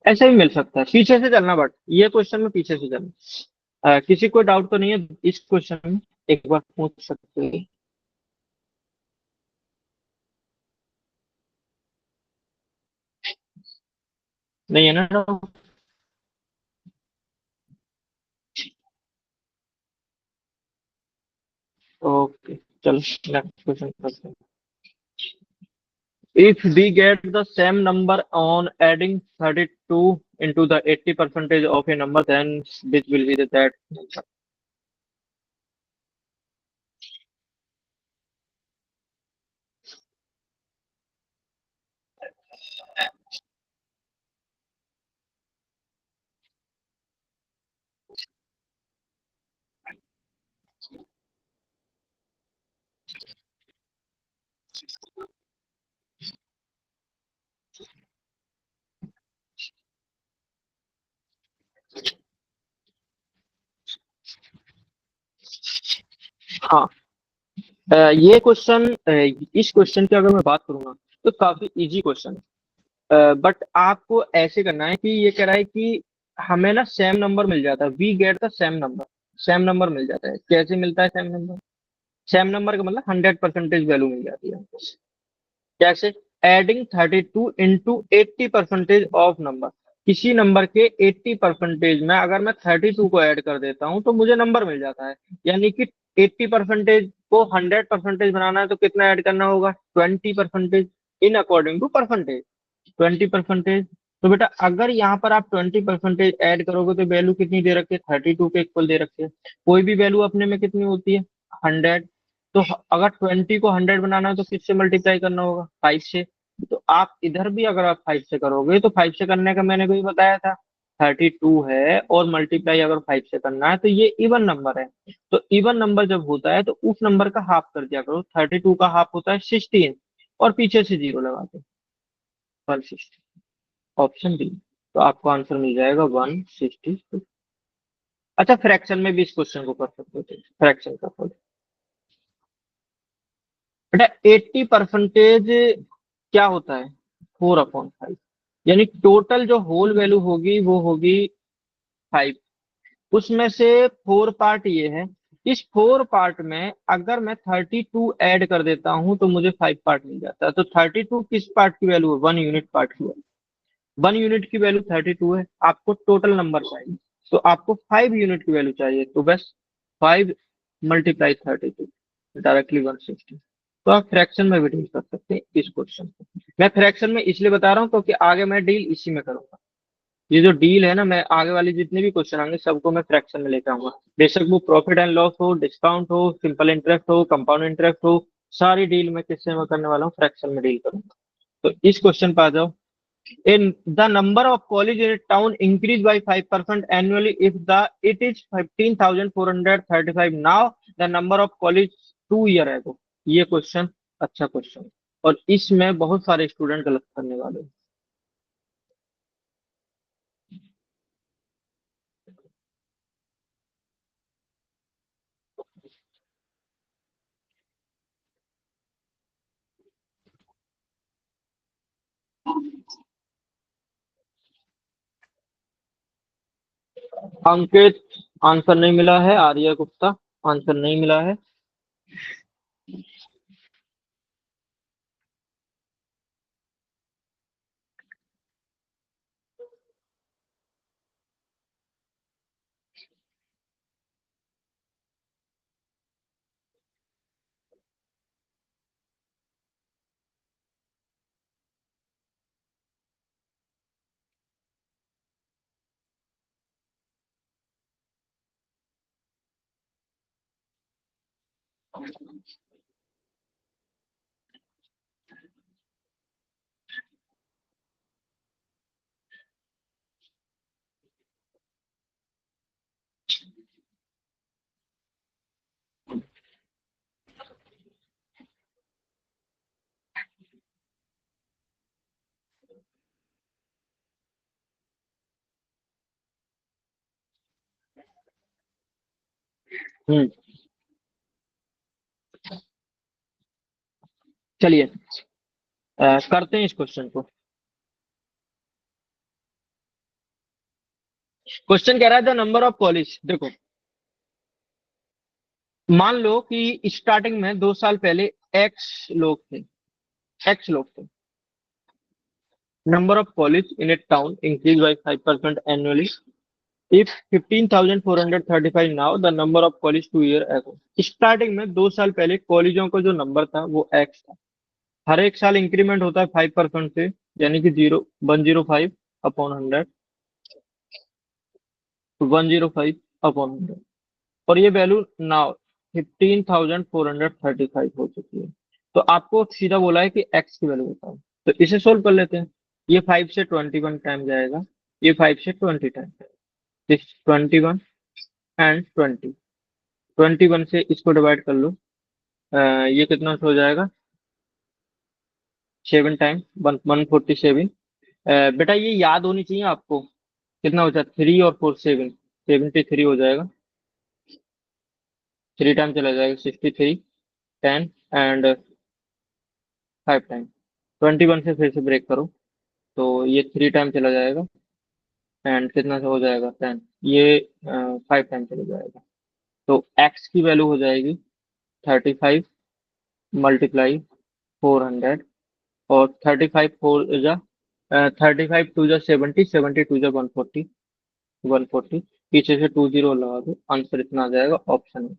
ऐसे भी मिल सकता है, पीछे से चलना, बट ये क्वेश्चन में पीछे से चलना। किसी को डाउट तो नहीं है इस क्वेश्चन में? एक बार पूछ सकते हैं। नहीं है ना doubt? ओके, चलो नेक्स्ट क्वेश्चन करते हैं। If we get the same number on adding 32 into the 80% of a number, then which will be the that number? हाँ, ये क्वेश्चन, इस क्वेश्चन की अगर मैं बात करूँ ना, तो काफी इजी क्वेश्चन है। बट आपको ऐसे करना है कि ये कह रहा है कि हमें ना सेम नंबर मिल जाता है, we get the same number. Same number मिल जाता है, कैसे मिलता है सेम नंबर? सेम नंबर का मतलब 100% वैल्यू मिल जाती है हमको। कैसे? Adding 32 into 80% of number. किसी नंबर के 80% में अगर मैं 32 को ऐड कर देता हूं तो मुझे नंबर मिल जाता है। यानी कि 80% को 100% बनाना है तो कितना ऐड करना होगा? 20%, इन अकॉर्डिंग टू परसेंटेज। 20%। तो बेटा अगर यहाँ पर आप 20% ऐड करोगे तो वैल्यू कितनी दे रखी है? 32 के इक्वल दे रखी है। कोई भी वैल्यू अपने में कितनी होती है? 100। तो अगर 20 को 100 बनाना है तो किससे मल्टीप्लाई करना होगा? 5 से। तो आप इधर भी अगर आप 5 से करोगे तो 5 से करने का मैंने कोई बताया था, 32 है और मल्टीप्लाई अगर 5 से करना है तो ये इवन नंबर है। तो इवन नंबर जब होता है तो उस नंबर का हाफ कर दिया करो। 32 का हाफ होता है 16, और पीछे से जीरो लगा दो, 160। Option D. तो आपको आंसर मिल जाएगा 162। अच्छा, फ्रैक्शन में भी इस क्वेश्चन को कर सकते हो, फ्रैक्शन का खोल। बेटा 80% क्या होता है? 4/5। यानी टोटल जो होल वैल्यू होगी वो होगी 5। उसमें से 4 पार्ट ये है। इस 4 पार्ट में अगर मैं 32 ऐड कर देता हूं तो मुझे 5 पार्ट मिल जाता है। तो 32 किस पार्ट की वैल्यू है? 1 यूनिट पार्ट की वैल्यू। 1 यूनिट की वैल्यू 32 है, आपको टोटल नंबर चाहिए, तो आपको 5 यूनिट की वैल्यू चाहिए, तो बस 5 मल्टीप्लाई 32, डायरेक्टली 160। तो आप फ्रैक्शन में भी डील कर सकते हैं इस क्वेश्चन को। मैं फ्रैक्शन में इसलिए बता रहा हूँ क्योंकि आगे मैं डील इसी में करूंगा। ये जो डील है ना, मैं आगे वाले जितने भी क्वेश्चन आएंगे सबको मैं फ्रैक्शन में लेकर आऊंगा। बेशक वो प्रॉफिट एंड लॉस हो, डिस्काउंट हो, सिंपल इंटरेस्ट हो, कंपाउंड इंटरेस्ट हो, सारी डील मैं किससे में करने वाला हूँ? फ्रैक्शन में डील करूंगा। तो इस क्वेश्चन पे आ जाओ। In the number of college in a town increased by 5% annually if the it is 15,435 now the number of college 2 year ago। ये क्वेश्चन अच्छा क्वेश्चन, और इसमें बहुत सारे स्टूडेंट गलत करने वाले हैं। अंकित, आंसर नहीं मिला है। आर्या गुप्ता, आंसर नहीं मिला है। हम्म। चलिए, करते हैं इस क्वेश्चन को। क्वेश्चन कह रहा है द नंबर ऑफ कॉलेज। देखो, मान लो कि स्टार्टिंग में 2 साल पहले एक्स लोग थे, एक्स लोग थे। Number of college in A town increase by 5% annually. If 15,435 now the number of college 2 year ago. Starting में 2 साल पहले कॉलेजों का जो नंबर था वो एक्स था। हर एक साल इंक्रीमेंट होता है 5% से, यानी कि 105 अपॉन 100, 105 अपॉन 100। और ये वैल्यू नाउ 15,435 हो चुकी है। तो आपको सीधा बोला है कि एक्स की वैल्यू बताओ। तो इसे सोल्व कर लेते हैं। ये 5 से 21 टाइम जाएगा, ये 5 से 20 टाइम। This 21 and 20। 21 से इसको डिवाइड कर लो। ये कितना हो जाएगा? 7 टाइम 147। बेटा ये याद होनी चाहिए आपको। कितना हो जाए? 3 और 4 73 हो जाएगा। 3 टाइम चला जाएगा 63, 10 एंड 5 टाइम। 21 से फिर से ब्रेक करो, तो ये 3 टाइम चला जाएगा एंड कितना से हो जाएगा? 10। ये 5 टाइम चला जाएगा। तो एक्स की वैल्यू हो जाएगी 35 मल्टीप्लाई 400। और 35 टू जा 70, 70 टू जा 140, 140। पीछे से 20 लगा दो, आंसर इतना आ जाएगा ऑप्शन में।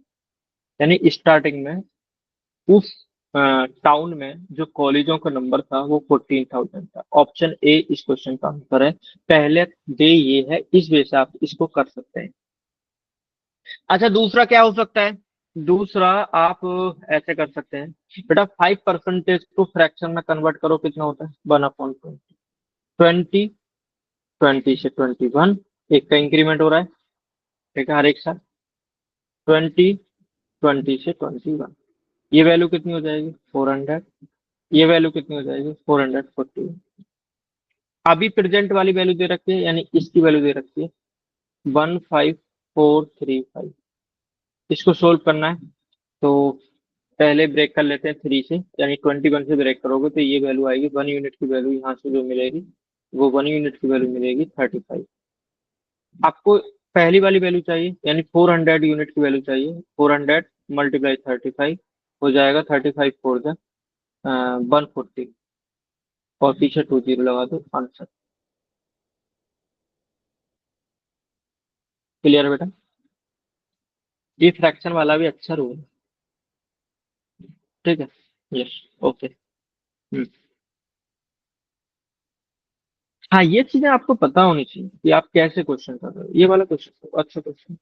यानी स्टार्टिंग में उस टाउन में जो कॉलेजों का नंबर था वो 14,000 था। ऑप्शन ए इस क्वेश्चन का आंसर है। पहले दे ये है, इस वजह से आप इसको कर सकते हैं। अच्छा, दूसरा क्या हो सकता है? दूसरा आप ऐसे कर सकते हैं। बेटा 5% को फ्रैक्शन में कन्वर्ट करो, कितना होता है? 1/20। 20, 20 से 21, एक का इंक्रीमेंट हो रहा है, ठीक है, हर एक साल। 20, 20 से 21, ये वैल्यू कितनी हो जाएगी? 400। ये वैल्यू कितनी हो जाएगी? 440। अभी प्रेजेंट वाली वैल्यू दे रखी है, यानी इसकी वैल्यू दे रखी है 15435। इसको सोल्व करना है। तो पहले ब्रेक कर लेते हैं 3 से, यानी 21 से ब्रेक करोगे तो ये वैल्यू आएगी। 1 यूनिट की वैल्यू यहाँ से जो मिलेगी वो 1 यूनिट की वैल्यू मिलेगी 35। आपको पहली वाली वैल्यू चाहिए, यानी 400 यूनिट की वैल्यू चाहिए। 400 मल्टीप्लाई 35 हो जाएगा 35 फोर जा 140। और पीछे 20 लगा दो, आंसर क्लियर बेटा। ये फ्रैक्शन वाला भी अच्छा रूल है, ठीक है। यस। ओके। हम्म। हाँ, ये चीजें आपको पता होनी चाहिए कि आप कैसे क्वेश्चन कर रहे हो। ये वाला क्वेश्चन अच्छा question.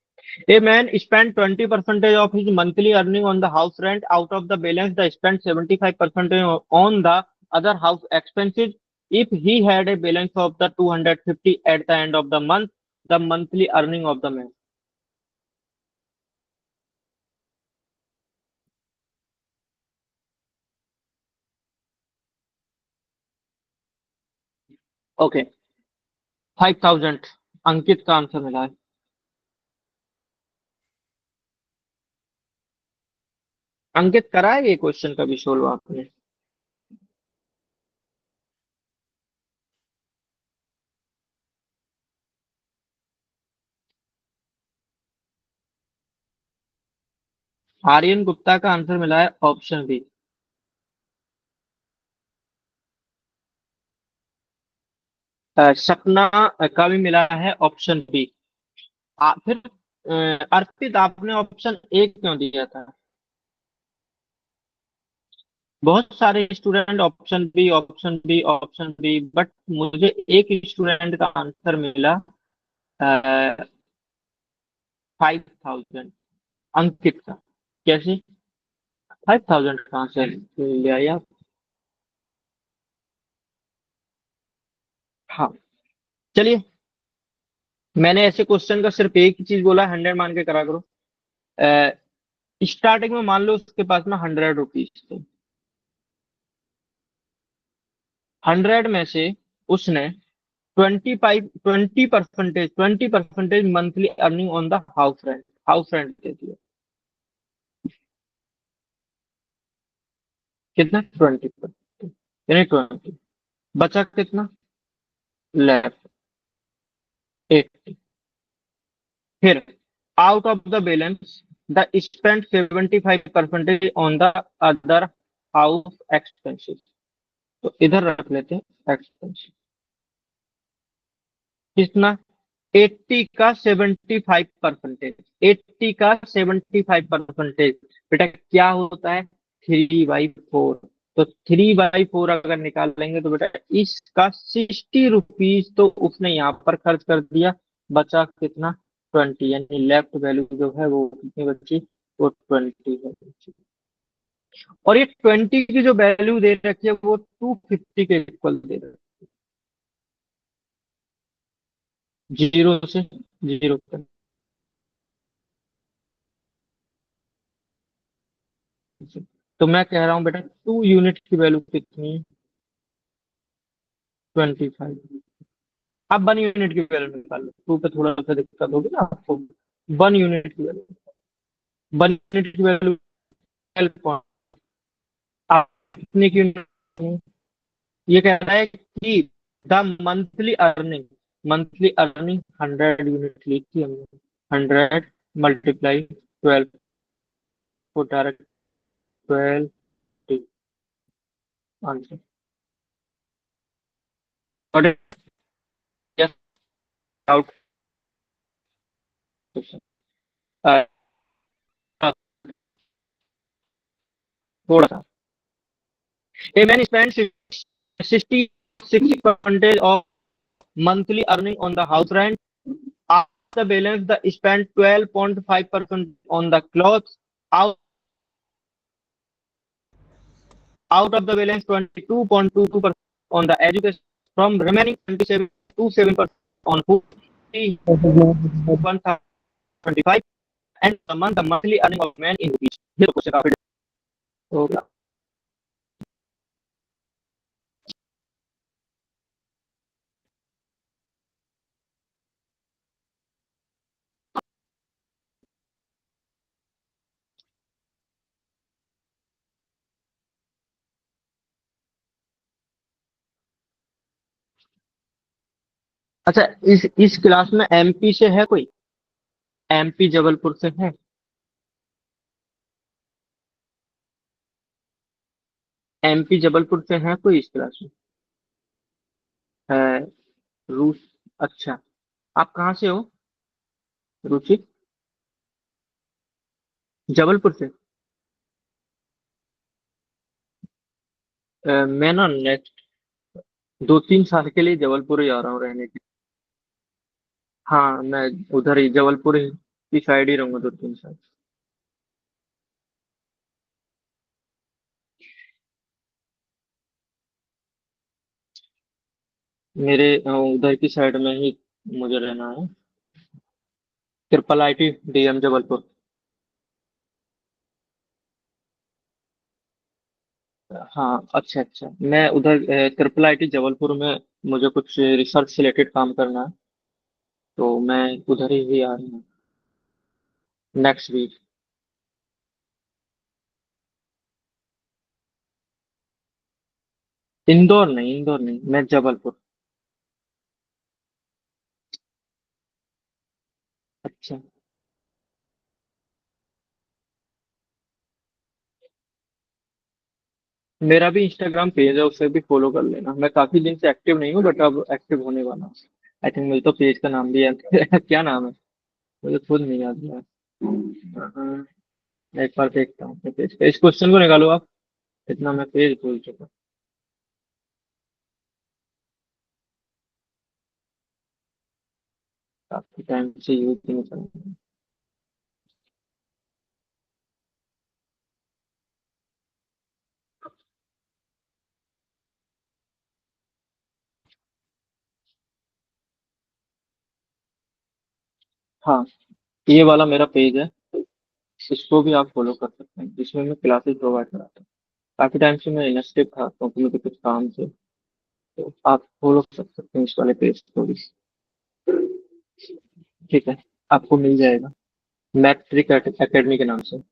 A man spend 20% of his monthly earning on the house rent, out of the balance the spend 75% on the other house expenses. If he had a balance of the 250 at the end of the month, the monthly earning of the man. Okay, 5,000 अंकित का answer मिला है। अंकित करा है ये question का भी solve आपने? आर्यन गुप्ता का आंसर मिला है ऑप्शन बी। सपना का भी मिला है ऑप्शन बी। फिर अर्पित, आपने ऑप्शन ए क्यों दिया था? बहुत सारे student option B option B, but मुझे एक स्टूडेंट का आंसर मिला 5,000, अंकित का। कैसे 5,000 कहाँ से ले आए आप? हाँ, चलिए। मैंने ऐसे क्वेश्चन का सिर्फ एक ही चीज बोला, 100 मान के करा करो। स्टार्टिंग में मान लो उसके पास में 100 रुपीज थे। 100 में से उसने 20% monthly earning on the house rent दे दिया। कितना? 20%, यानी 20। बचा कितना? लेफ्ट 80। फिर out of the balance the spend 75% on the other house expenses. तो इधर रख लेते हैं एक्सपेंस। कितना? 80 का 75%। 80 का 75% बेटा क्या होता है? 3/4। तो 3/4 अगर निकालेंगे तो बेटा इसका 60 रुपीज तो उसने यहाँ पर खर्च कर दिया। बचा कितना? 20, यानी लेफ्ट वैल्यू जो है वो कितनी बची? वो 20 है बची। और ये 20 की जो वैल्यू दे रखी है वो 250 के इक्वल दे रखी है, जीरो से जीरो तक। तो मैं कह रहा हूँ बेटा 2 यूनिट की वैल्यू कितनी है? 25। आप 1 यूनिट की वैल्यू निकाल लो, टू पे थोड़ा सा दिक्कत होगी ना आपको। 1 यूनिट की वैल्यू, 1 यूनिट की वैल्यू 12 पॉइंट। आप कितने की यूनिट? ये कह रहा है कि द मंथली अर्निंग 100 यूनिट ली थी हमने। 100 × 12, को डायरेक्ट 12 आंसर। और yes, out question। थोड़ा सा a man spend 60% of monthly earning on the house rent. After the balance, the spend 12.5% on the clothes. Out, out of the balance, 22.22% on the education. From remaining 27.27% on food, 1,025, and the monthly earning of man in rupees. ये तो कुछ काफी हो गया। अच्छा, इस class में MP से है कोई? एमपी जबलपुर से है? एमपी जबलपुर से है कोई इस क्लास में? है। रूस। अच्छा, आप कहाँ से हो रुचि? जबलपुर से। मैं ना नेक्स्ट 2-3 साल के लिए जबलपुर ही आ रहा हूँ रहने के लिए। हाँ, मैं उधर ही जबलपुर ही की साइड ही रहूंगा 2-3 साल। मेरे उधर की साइड में ही मुझे रहना है। Triple IT DM Jabalpur. हाँ, अच्छा अच्छा, मैं उधर ट्रिपल आईटी जबलपुर में मुझे कुछ रिसर्च से रिलेटेड काम करना है। तो मैं उधर ही आ रहा हूँ नेक्स्ट वीक। इंदौर नहीं, मैं जबलपुर। अच्छा। मेरा भी इंस्टाग्राम पेज है, उसे भी फॉलो कर लेना। मैं काफी दिन से एक्टिव नहीं हूँ, बट अब एक्टिव होने वाला हूँ। आई थिंक मुझे तो पेज का नाम भी याद क्या नाम है, मुझे खुद नहीं याद है। एक बार देखता हूँ अपने पेज का, इस क्वेश्चन को निकालो आप। इतना मैं पेज भूल चुका। काफी टाइम से यूज नहीं कर रहा हूँ। हाँ, ये वाला मेरा पेज है, इसको भी आप फॉलो कर सकते हैं, जिसमें मैं क्लासेस प्रोवाइड कराता हूँ। काफी टाइम से मैं इनएक्टिव था क्योंकि मुझे कुछ काम से, तो आप फॉलो कर सकते हैं इस वाले पेज को भी। ठीक है, आपको मिल जाएगा, मैट्रिक एकेडमी के नाम से।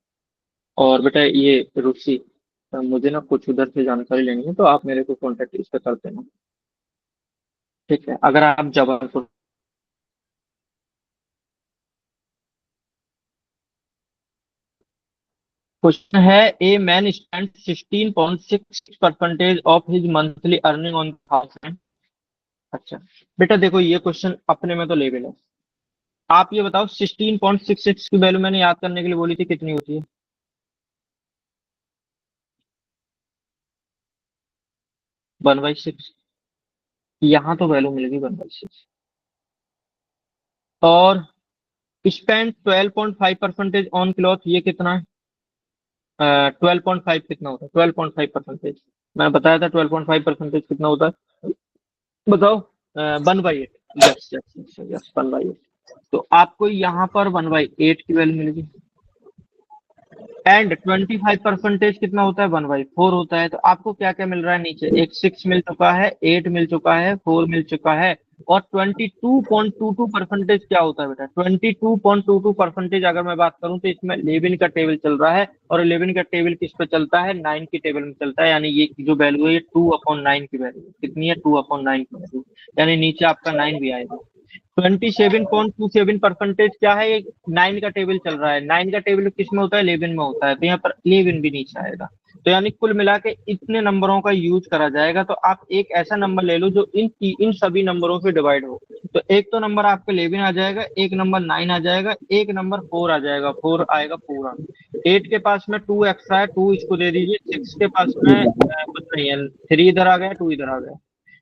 और बेटा ये रुचि, मुझे ना कुछ उधर से जानकारी लेनी है, तो आप मेरे को कांटेक्ट इस पे कर देना। ठीक है, अगर आप जबलपुर। क्वेश्चन है, a man spend 16.6% of his monthly earning on house rent. अच्छा बेटा देखो, ये क्वेश्चन अपने में तो लेवल है। आप ये बताओ, 16.66 की वैल्यू मैंने याद करने के लिए बोली थी, कितनी होती है? 1/6। यहाँ तो वैल्यू मिलेगी 1/6। और स्पेंड 12.5% ऑन क्लॉथ, ये कितना है? 12.5 कितना होता है? 12.5%, मैंने बताया था 12.5% कितना होता है, बताओ। 1/8। Yes yes yes, 1/8। तो आपको यहाँ पर 1/8 की वैल्यू मिलेगी। एंड 25% कितना होता है? 1/4 होता है। तो आपको क्या क्या मिल रहा है नीचे? एक 6 मिल चुका है, 8 मिल चुका है, 4 मिल चुका है। और 22.22% क्या होता है बेटा? 22.22% अगर मैं बात करूं तो इसमें 11 का टेबल चल रहा है। और 11 का टेबल किस पे चलता है? 9 की टेबल में चलता है। यानी ये जो वैल्यू है, ये 2/9 की वैल्यू कितनी है? 2/9 की वैल्यू, यानी नीचे आपका 9 भी आएगा। 27.27% क्या है? ये 9 का टेबल चल रहा है। 9 का टेबल किस में होता है? 11 में होता है, तो यहाँ पर 11 भी नीचे आएगा। तो यानी कुल मिला के इतने नंबरों का यूज करा जाएगा। तो आप एक ऐसा नंबर ले लो जो इन सभी नंबरों से डिवाइड हो। तो एक तो नंबर आपका 11 आ जाएगा, एक नंबर 9 आ जाएगा, एक नंबर 4 आ जाएगा, 4 आएगा पूरा। 8 के पास में 2 एक्स्ट्रा है, 2 इसको दे दीजिए। 6 के पास में कुछ नहीं है, 3 इधर आ गया, 2 इधर आ गया।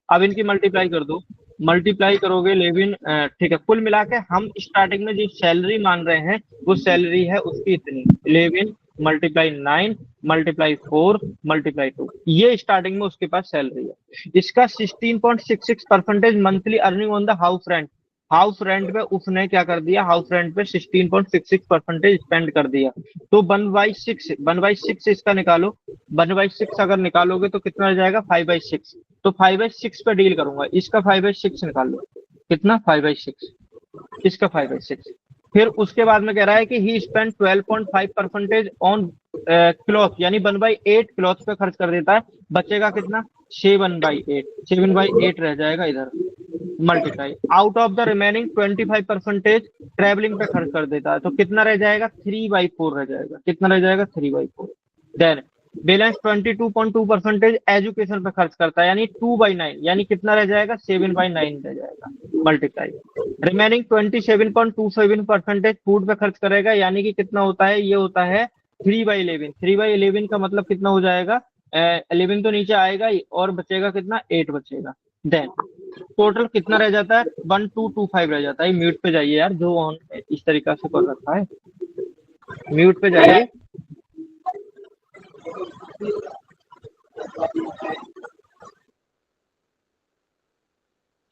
अब इनकी मल्टीप्लाई कर दो। मल्टीप्लाई करोगे 11, ठीक है। कुल मिला के हम स्टार्टिंग में जो सैलरी मान रहे हैं, वो सैलरी है उसकी इतनी, 11 × 9 × 4 × 2, ये स्टार्टिंग में उसके पास सैलरी है। इसका 16.66% monthly earning on the house rent. House rent पे उसने क्या कर दिया? हाउस रेंट पे 16.66% स्पेंड कर दिया। तो 1/6, 1/6 इसका निकालो। 1/6 अगर निकालोगे तो कितना रह जाएगा? 5/6। तो 5/6 पे डील करूंगा, इसका 5/6 निकाल लो। कितना? 5/6। इसका 5/6। फिर उसके बाद में कह रहा है कि ही स्पेंड 12.5% ऑन क्लॉथ, यानी 1/8 क्लॉथ पे खर्च कर देता है। बचेगा कितना? 7/8। 7/8 रह जाएगा इधर। Multiply out of the remaining 25% travelling पे खर्च कर देता है। तो कितना रह जाएगा? 3/4 रह जाएगा। कितना रह जाएगा? 3/4। देन बैलेंस 22.2% एजुकेशन पे खर्च करता है, यानी 2/9, यानी कितना रह जाएगा? 7/9 रह जाएगा। मल्टीप्लाई रिमेनिंग 27.27% फूड पे खर्च करेगा, यानी कि कितना होता है? ये होता है 3/11। 3/11 का मतलब कितना हो जाएगा? 11 तो नीचे आएगा ही, और बचेगा कितना? 8 बचेगा। देन टोटल कितना रह जाता है? 1225 रह जाता है। म्यूट पे जाइए यार, जो ऑन इस तरीका से कर रखा है, म्यूट पे जाइए।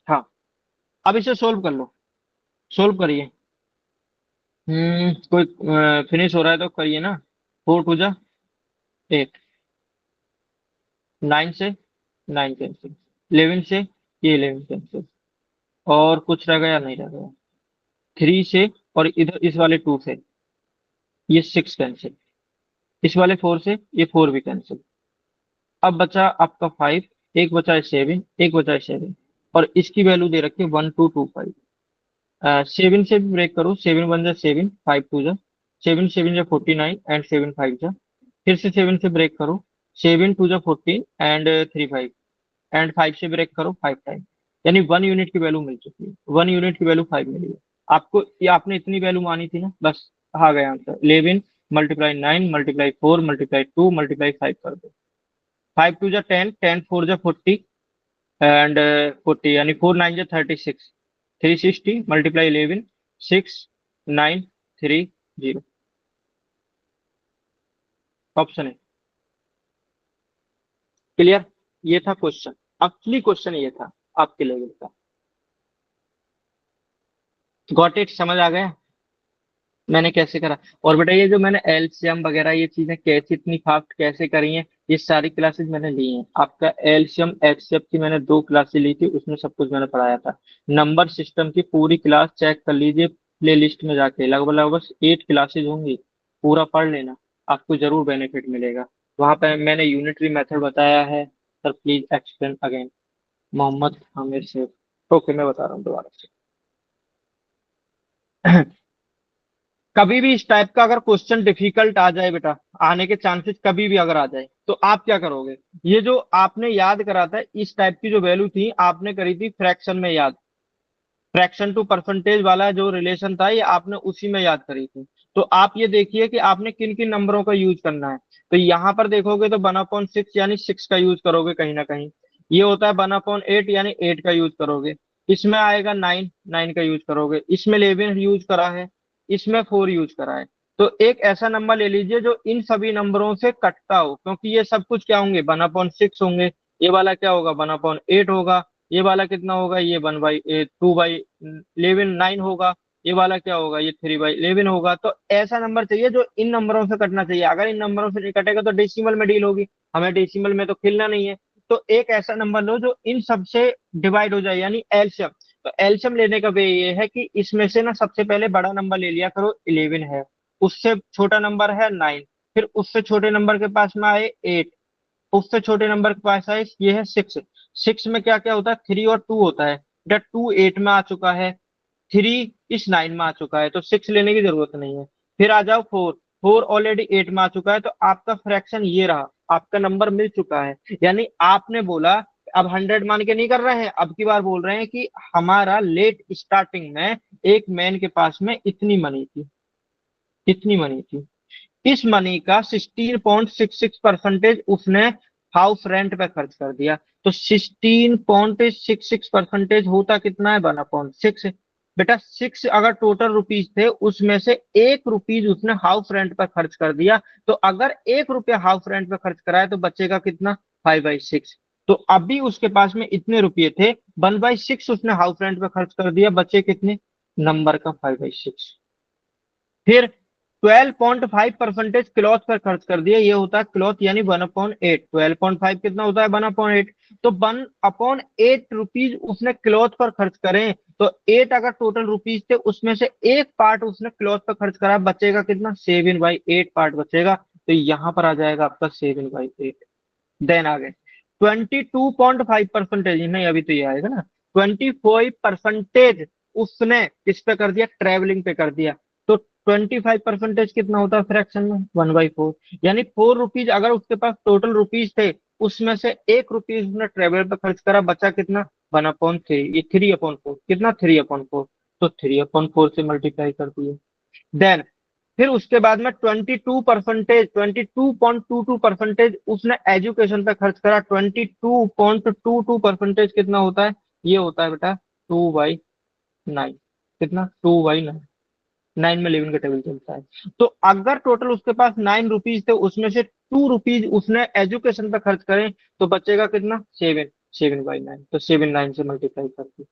हाँ, अब इसे सोल्व कर लो। सोल्व करिए। कोई फिनिश हो रहा है तो करिए ना। 4 × 2 = 8। 9 से 9 कैंसिल, 11 से ये 11 कैंसिल, और कुछ रह गया? नहीं रह गया। 3 से, और इधर इस वाले 2 से ये 6 कैंसिल, इस वाले 4 से ये 4 भी कैंसिल। अब बचा आपका 5, एक बचा है 7, एक बचा है 7, और इसकी वैल्यू दे रखी है 1225। 7 से भी ब्रेक करो। 7 × 1 = 7, 5 × 2 = 7, 7 × 49, एंड 7 × 5 = फिर से 7 से ब्रेक करो। 7 टू जा 14 एंड 3 5 एंड 5 से ब्रेक करो 5 टाइम, यानी 1 यूनिट की वैल्यू मिल चुकी है, 1 यूनिट की वैल्यू 5 मिली है आपको। ये आपने इतनी वैल्यू मानी थी ना, बस आ गया answer. 11 multiply 9 multiply 4 multiply 2 multiply 5 कर दो। 5 टू जा 10, 10 4 जा 40 एंड 40, यानी 4 9 जा 36, 360 मल्टीप्लाई 11, 6 9 3 0, ऑप्शन है। क्लियर? ये था क्वेश्चन, असली क्वेश्चन ये था आपके लेवल का। Got it? समझ आ गया मैंने कैसे करा? और बेटा ये जो मैंने एलसीएम वगैरह ये चीजें कैसे इतनी फास्ट कैसे करी हैं, ये सारी क्लासेस मैंने ली हैं। आपका एलसीएम एचसीएफ की मैंने 2 क्लासेस ली थी, उसमें सब कुछ मैंने पढ़ाया था। नंबर सिस्टम की पूरी क्लास चेक कर लीजिए प्ले लिस्ट में जाके, लगभग लगभग 8 क्लासेज होंगी, पूरा पढ़ लेना, आपको जरूर बेनिफिट मिलेगा। वहां पे मैंने यूनिटरी मेथड बताया है। Sir please explain again. Mohammad Aamir से। ओके, मैं बता रहा हूँ दोबारा से। कभी भी इस टाइप का अगर क्वेश्चन डिफिकल्ट आ जाए बेटा, आने के चांसेस कभी भी अगर आ जाए, तो आप क्या करोगे? ये जो आपने याद करा था इस टाइप की जो वैल्यू थी, आपने करी थी फ्रैक्शन में याद। फ्रैक्शन टू परसेंटेज वाला जो रिलेशन था ये आपने उसी में याद करी थी। तो आप ये देखिए कि आपने किन किन नंबरों का यूज करना है। तो यहाँ पर देखोगे तो 1/6 यानी 6 का यूज करोगे कहीं ना कहीं। ये होता है 1/8 यानी 8 का यूज करोगे। इसमें आएगा 9, 9 का यूज करोगे। इसमें 11 यूज करा है, इसमें 4 यूज करा है। तो एक ऐसा नंबर ले लीजिए जो इन सभी नंबरों से कटता हो, क्योंकि ये सब कुछ क्या होंगे? 1/6 होंगे। ये वाला क्या होगा? 1/8 होगा। ये वाला कितना होगा? ये 1/2/11 9 होगा। ये वाला क्या होगा? ये 3/11 होगा। तो ऐसा नंबर चाहिए जो इन नंबरों से कटना चाहिए। अगर इन नंबरों से नहीं कटेगा तो डेसिमल में डील होगी, हमें डेसिमल में तो खेलना नहीं है। तो एक ऐसा नंबर लो जो इन सबसे डिवाइड हो जाए, यानी एलसीएम। तो एलसीएम लेने का वे ये है कि इसमें से ना सबसे पहले बड़ा नंबर ले लिया करो, 11 है, उससे छोटा नंबर है 9, फिर उससे छोटे नंबर के पास में आए 8, उससे छोटे नंबर के पास है ये है 6। 6 में क्या क्या होता है? 3 और 2 होता है बेटा। 2 8 में आ चुका है, 3 इस 9 में आ चुका है, तो 6 लेने की जरूरत नहीं है। फिर आ जाओ 4, 4 ऑलरेडी 8 में आ चुका है, तो आपका फ्रैक्शन ये रहा, आपका नंबर मिल चुका है। यानी आपने बोला, अब 100 मान के नहीं कर रहे हैं, अब की बार बोल रहे हैं कि हमारा लेट स्टार्टिंग में एक मैन के पास में इतनी मनी थी, इतनी मनी थी। इस मनी का 16.66% उसने हाउस रेंट पे खर्च कर दिया। तो 16.66% होता कितना है? 1/6। बेटा 6 अगर टोटल रुपीज थे, उसमें से 1 रुपीज उसने हाउस रेंट पर खर्च कर दिया। तो अगर 1 रुपया हाउस रेंट पे खर्च कराए तो बचेगा कितना? 5/6। तो अभी उसके पास में इतने रुपये थे, 1/6 उसने हाउस रेंट पे खर्च कर दिया, बचे कितने? नंबर का 5/6। फिर 12.5% क्लॉथ पर खर्च कर दिया, ये होता है क्लॉथ, यानी 1/8। 12.5 कितना होता है? 1/8। तो 1/8 रुपीज उसने क्लॉथ पर खर्च करें, तो 8 अगर टोटल रुपीज थे, उसमें से एक पार्ट उसने क्लॉथ पर खर्च करा, बचेगा कितना? 7/8 पार्ट बचेगा। तो यहाँ पर आ जाएगा आपका 7/8। देन आ गए 22.5%, नहीं अभी तो ये आएगा ना। 25% उसने किस पे कर दिया? ट्रेवलिंग पे कर दिया। तो 25% कितना होता है फ्रैक्शन में? 1/4। यानी 4 रुपीज अगर उसके पास टोटल रुपीज थे, उसमें से 1 रुपीज उसने ट्रेवल पे खर्च करा, बचा कितना? 1/3। ये 3/4 कितना? 3/4। तो 3/4 से मल्टीप्लाई कर दिए। देन फिर उसके बाद में 22% उसने एजुकेशन पे खर्च करा। 22.22% कितना होता है? ये होता है बेटा 2/9। कितना? 2/9। 9 में 11 का टेबल चलता है। तो अगर टोटल उसके पास 9 रुपीज थे, उसमें से 2 रुपीज उसने एजुकेशन पे खर्च करें, तो बचेगा कितना? 7। 7/9। तो 7 9 से मल्टीप्लाई करके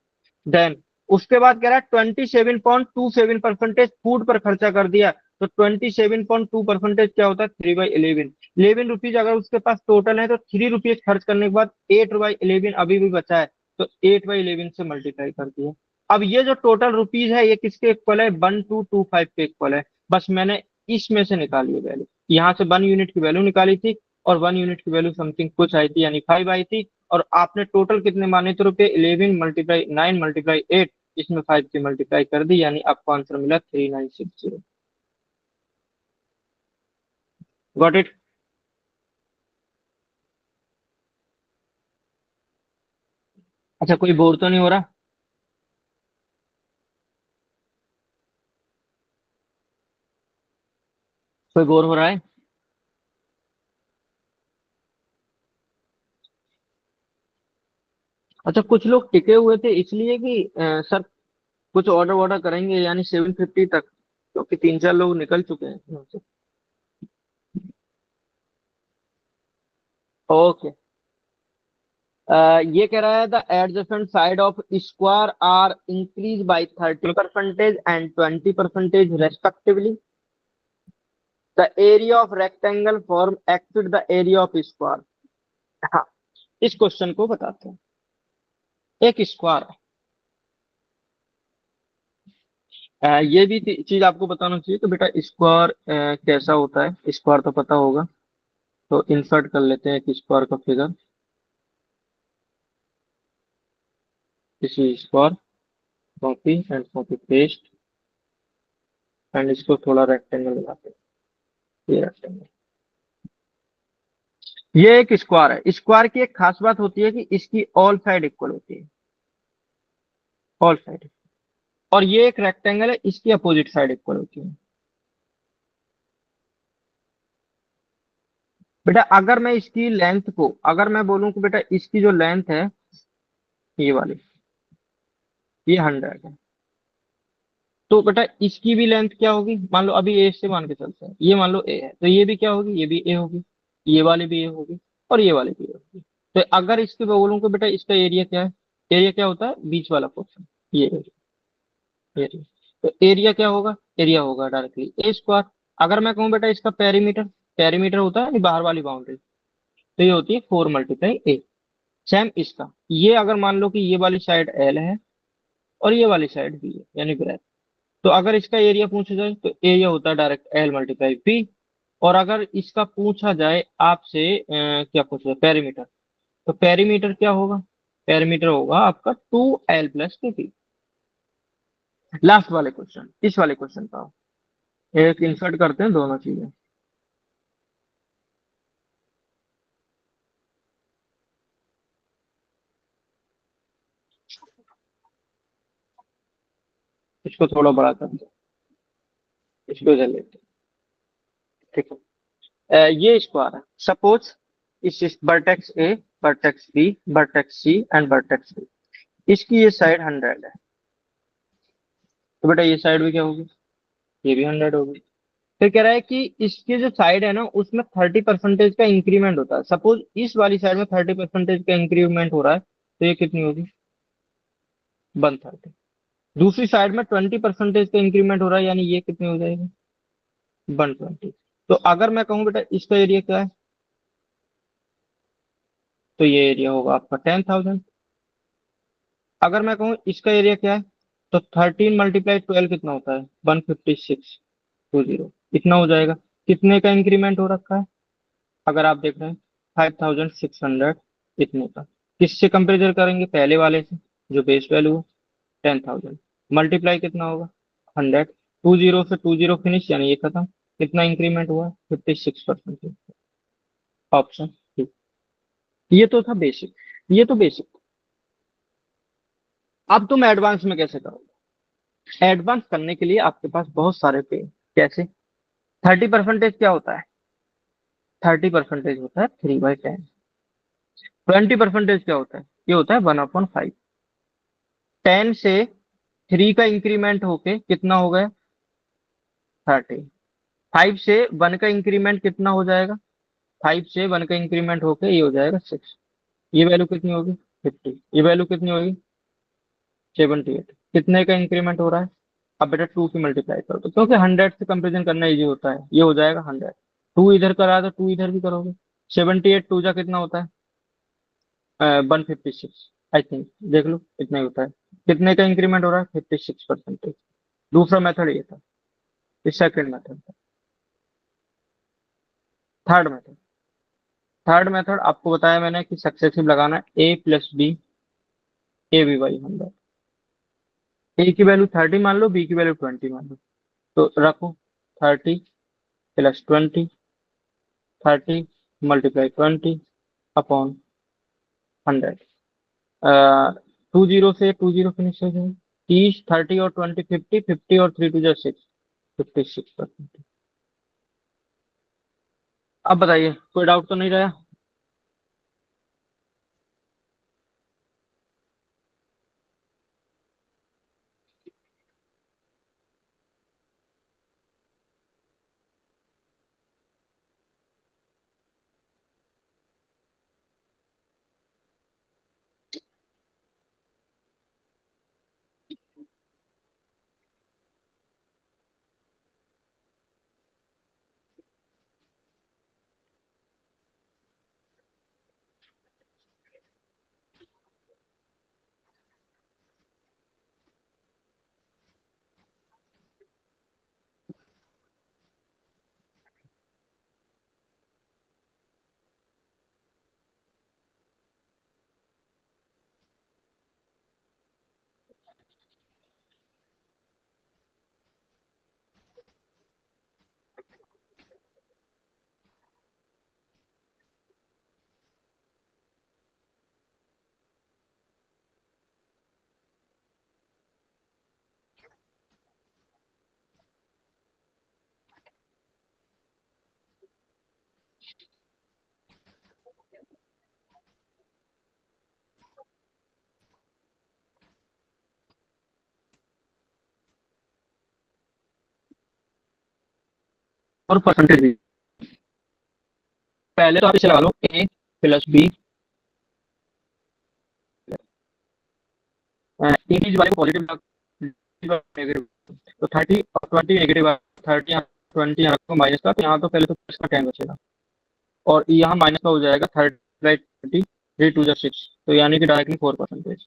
देन उसके बाद कह रहा है 27.27% फूड पर खर्चा कर दिया। तो 27.2% क्या होता है? 3/11। 11 रुपीज अगर उसके पास टोटल है, तो 3 रुपीज खर्च करने के बाद 8/11 अभी भी बचा है, तो 8/11 से मल्टीप्लाई कर दिया। अब ये जो टोटल रुपीज है, ये किसके इक्वल है? 1225 के इक्वल है। बस मैंने इसमें से निकाली है वैल्यू, यहाँ से 1 यूनिट की वैल्यू निकाली थी, और 1 यूनिट की वैल्यू समथिंग कुछ आई थी, यानी 5 आई थी। और आपने टोटल कितने माने थे रुपए? 11 × 9 × 8, इसमें 5 की मल्टीप्लाई कर दी, यानी आपको आंसर मिला 3960। Got it? अच्छा, कोई बोर तो नहीं हो रहा? कोई बोर हो रहा है? अच्छा, कुछ लोग टिके हुए थे इसलिए कि सर कुछ ऑर्डर वॉर्डर करेंगे यानी 750 तक, क्योंकि तीन चार लोग निकल चुके हैं यहाँ से। ओके। ये कह रहा है the adjacent side of square are increase by 30% and 20% respectively. The area of rectangle form exceed the area of square. हाँ, इस क्वेश्चन को बताते हैं। एक स्क्वायर, ये भी चीज आपको बताना चाहिए। तो बेटा स्क्वायर कैसा होता है, स्क्वायर तो पता होगा। तो इंसर्ट कर लेते हैं एक स्क्वायर का फिगर। इसी square, copy and copy paste, and इसको थोड़ा रेक्टेंगल बनाते हैं। ये रेक्टेंगल, ये एक स्क्वायर है। स्क्वायर की एक खास बात होती है कि इसकी ऑल साइड इक्वल होती है, ऑल साइड। और ये एक रेक्टेंगल है, इसकी अपोजिट साइड इक्वल होती है। बेटा अगर मैं इसकी लेंथ को, अगर मैं बोलूं कि बेटा इसकी जो लेंथ है ये वाली, ये 100 है, तो बेटा इसकी भी लेंथ क्या होगी? मान लो अभी ए से मान के चलते हैं, ये मान लो ए है, तो ये भी क्या होगी? ये भी ए होगी, ये वाली भी ए होगी, और ये वाली भी ए होगी। तो अगर इसके मैं बोलूं कि बेटा इसका एरिया क्या है, एरिया क्या होता है? बीच वाला पोर्शन, ये एरिया। तो एरिया क्या होगा? एरिया होगा डायरेक्टली ए स्क्वायर। अगर मैं कहूँ बेटा इसका पेरीमीटर, पेरीमीटर होता है ये बाहर वाली बाउंड्री, तो ये होती है 4 × ए। सेम इसका, ये अगर मान लो कि ये वाली साइड एल है और ये वाली साइड बी है यानी ब्रैकेट, तो अगर इसका एरिया पूछा जाए तो एरिया होता है डायरेक्ट एल मल्टीप्लाई बी। और अगर इसका पूछा जाए आपसे क्या पूछा जाए, पेरीमीटर, तो पेरीमीटर क्या होगा? पेरीमीटर होगा आपका 2L + 2P। लास्ट वाले क्वेश्चन, इस वाले क्वेश्चन का एक इंसर्ट करते हैं दोनों चीजें। इसको थोड़ा बड़ा कर दो, इसको इधर लेते हैं। ठीक है, ये स्क्वायर है। सपोज इस vertex A, vertex B, vertex C and vertex D, इसकी ये साइड 100 है। तो बेटा ये साइड भी क्या होगी? ये भी 100 होगी। फिर कह रहा है कि इसकी जो साइड है ना उसमें 30% का इंक्रीमेंट होता है। सपोज इस वाली साइड में 30% का इंक्रीमेंट हो रहा है, तो ये कितनी होगी? 130। दूसरी साइड में 20% का इंक्रीमेंट हो रहा है, यानी ये कितनी हो जाएगी? 120। तो अगर मैं कहूँ बेटा इसका एरिया क्या है, तो ये एरिया होगा आपका 10,000। अगर मैं कहूँ इसका एरिया क्या है, तो 13 × 12 कितना होता है? 15620, इतना हो जाएगा। कितने का इंक्रीमेंट हो रखा है अगर आप देख रहे हैं? 5,600, इतने का। किससे कंपेरिजन करेंगे? पहले वाले से, जो बेस वैल्यू है 10,000, मल्टीप्लाई कितना होगा? 100। 20 से 20 फिनिश, यानी ये खत्म। कितना इंक्रीमेंट हुआ? 56%। ऑप्शन ठीक। ये तो था बेसिक, ये तो बेसिक। अब तुम एडवांस में कैसे करोगे? एडवांस करने के लिए आपके पास बहुत सारे पे। कैसे? 30% क्या होता है? 30% होता है 3/10। 20% क्या होता है? ये होता है 1/5। 10 से 3 का इंक्रीमेंट होके कितना हो गया? 30। 5 से 1 का इंक्रीमेंट कितना हो जाएगा? 5 से 1 का इंक्रीमेंट होके ये हो जाएगा 6। ये वैल्यू कितनी होगी? 50। ये वैल्यू कितनी होगी? 78। कितने का इंक्रीमेंट हो रहा है? अब बेटा 2 की मल्टीप्लाई करो, तो क्योंकि 100 से कंपेरिजन करना इजी होता है, ये हो जाएगा 100। 2 इधर करा है तो 2 इधर भी करोगे। 78 टू जा कितना होता है? 156 आई थिंक, देख लो इतना ही होता है। कितने का इंक्रीमेंट हो रहा है? 56%। दूसरा मेथड ये था, ये सेकंड मेथड था। थर्ड मेथड, थर्ड मेथड आपको बताया मैंने कि सक्सेसिव लगाना, A + B, A/100। ए की वैल्यू 30 मान लो, बी की वैल्यू 20 मान लो, तो रखो 30 + 20, 30 × 20 अपॉन 100। टू जीरो फिनिश हो जाएगा। 30, 30 और 20, 50, 50 और 3 टू जा 6, 56%। अब बताइए, कोई डाउट तो नहीं रहा? 4% पहले तो आप इसे लगा लो, ए प्लस बी, इंक्रीज वाले को पॉजिटिव, नेगेटिव। तो 30 और 20 नेगेटिव है, 30 यहाँ 20 यहाँ को माइनस का, तो यहाँ तो पहले तो प्लस का 10 बचेगा, और यहाँ माइनस का हो जाएगा 30/20, 3 टू जा 6, तो यानी कि डायरेक्टली 4%।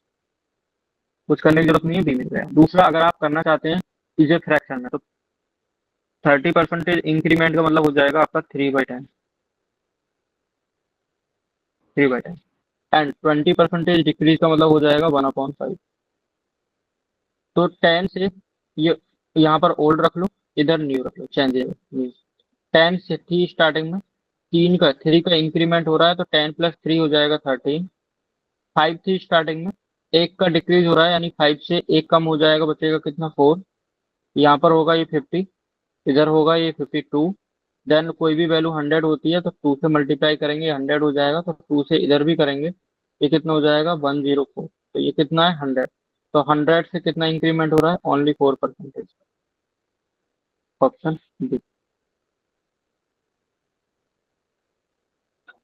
कुछ करने की जरूरत नहीं है, बी मिल गया। दूसरा, अगर आप करना चाहते हैं इसे फ्रैक्शन में, तो 30% इंक्रीमेंट का मतलब हो जाएगा आपका 3/10, 3/10, एंड 20% डिक्रीज का मतलब हो जाएगा 1/5। तो 10 से ये यहाँ पर ओल्ड रख लो, इधर न्यू रख लो, चेंजेबल। 10 से थी स्टार्टिंग में, 3 का इंक्रीमेंट हो रहा है, तो 10 + 3 हो जाएगा 13। 5 थी स्टार्टिंग में, एक का डिक्रीज हो रहा है, यानी 5 से एक कम हो जाएगा, बचेगा कितना, 4। यहाँ पर होगा ये 50, इधर होगा ये 52। देन कोई भी वैल्यू 100 होती है तो 2 से मल्टीप्लाई करेंगे, 100 हो जाएगा, तो 2 से इधर भी करेंगे, ये कितना हो जाएगा, 104। तो ये कितना है, 100। तो 100 से कितना इंक्रीमेंट हो रहा है, only 4%। Option B.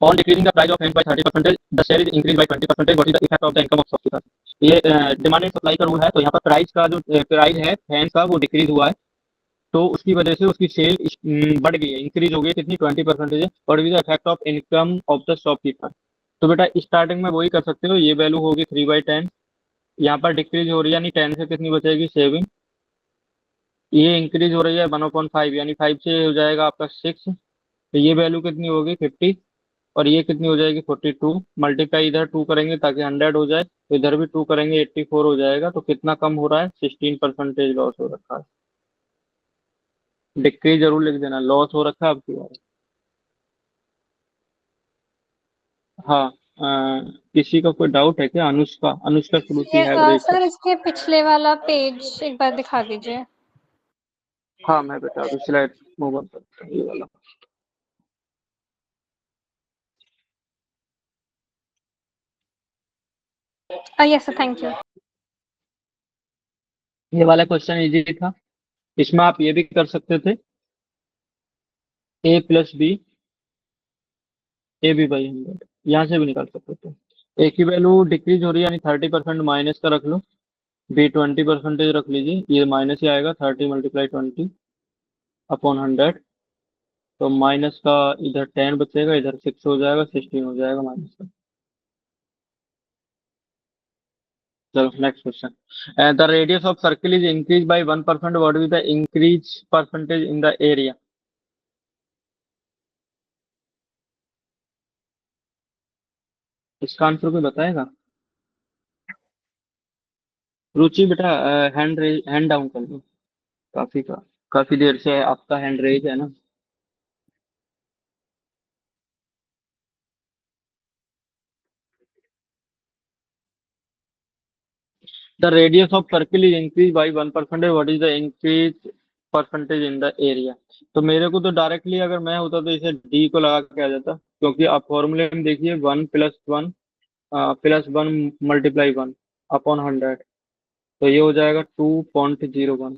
On decreasing the price of rent by 30%, the share is increased by 20%. What is the effect of the income of shopkeeper? ये डिमांड एंड सप्लाई का रूल है, तो यहाँ पर प्राइस का जो प्राइस है फैंस का, वो डिक्रीज हुआ है, तो उसकी वजह से उसकी सेल बढ़ गई है, इंक्रीज हो गई है, कितनी, 20% है। और with effect of income of the shopkeeper, तो बेटा स्टार्टिंग में वही कर सकते हो, ये वैल्यू होगी 3/10, यहाँ पर डिक्रीज हो रही है, यानी 10 से कितनी बचेगी, 7। ये इंक्रीज हो रही है 1/5, यानी 5 से हो जाएगा आपका 6, तो ये वैल्यू कितनी होगी, 50। और ये कितनी हो जाएगी, 42। मल्टीप्लाई इधर 2 करेंगे ताकि 100 हो जाए, तो इधर भी 2 करेंगे, 84 हो जाएगा। तो कितना कम हो रहा है, 16% लॉस हो रखा है। डिक्रीज जरूर लिख देना, लॉस हो रखा है आपकी बार। हाँ, किसी का कोई डाउट है क्या? अनुष्का, अनुष्का श्रुति ये हैवरेज है। सर इसके पिछले वाला पेज एक बार दिखा दीजिए। हाँ, मैं बता दूँ, स्लाइड मूव ऑन करता हूँ, ये वाला। Yes sir, thank you. ये वाला क्वेश्चन इजी था, इसमें आप ये भी कर सकते थे, A + B, AB/100, यहाँ से भी निकाल सकते थे। ए की वैल्यू डिक्रीज हो रही है, यानी 30% माइनस का रख लो, बी 20% रख लीजिए, ये माइनस ही आएगा, 30 × 20/100, तो माइनस का इधर 10 बचेगा, इधर 6 हो जाएगा, 16 हो जाएगा माइनस का। चलो next question, the radius of circle is increase by 1%, what is the increase percentage in the area? इसका आंसर कोई बताएगा? रुचि बेटा, हैंड डाउन कर लो, काफी का काफी देर से आपका हैंड रेज है ना। The radius of circle is increase by 1%, what is the increase percentage in the area. तो मेरे को तो डायरेक्टली अगर मैं होता तो इसे डी को लगा के आ जाता, क्योंकि आप फॉर्मूले में देखिए 1 + 1 मल्टीप्लाई 1/100, तो ये हो जाएगा 2.01।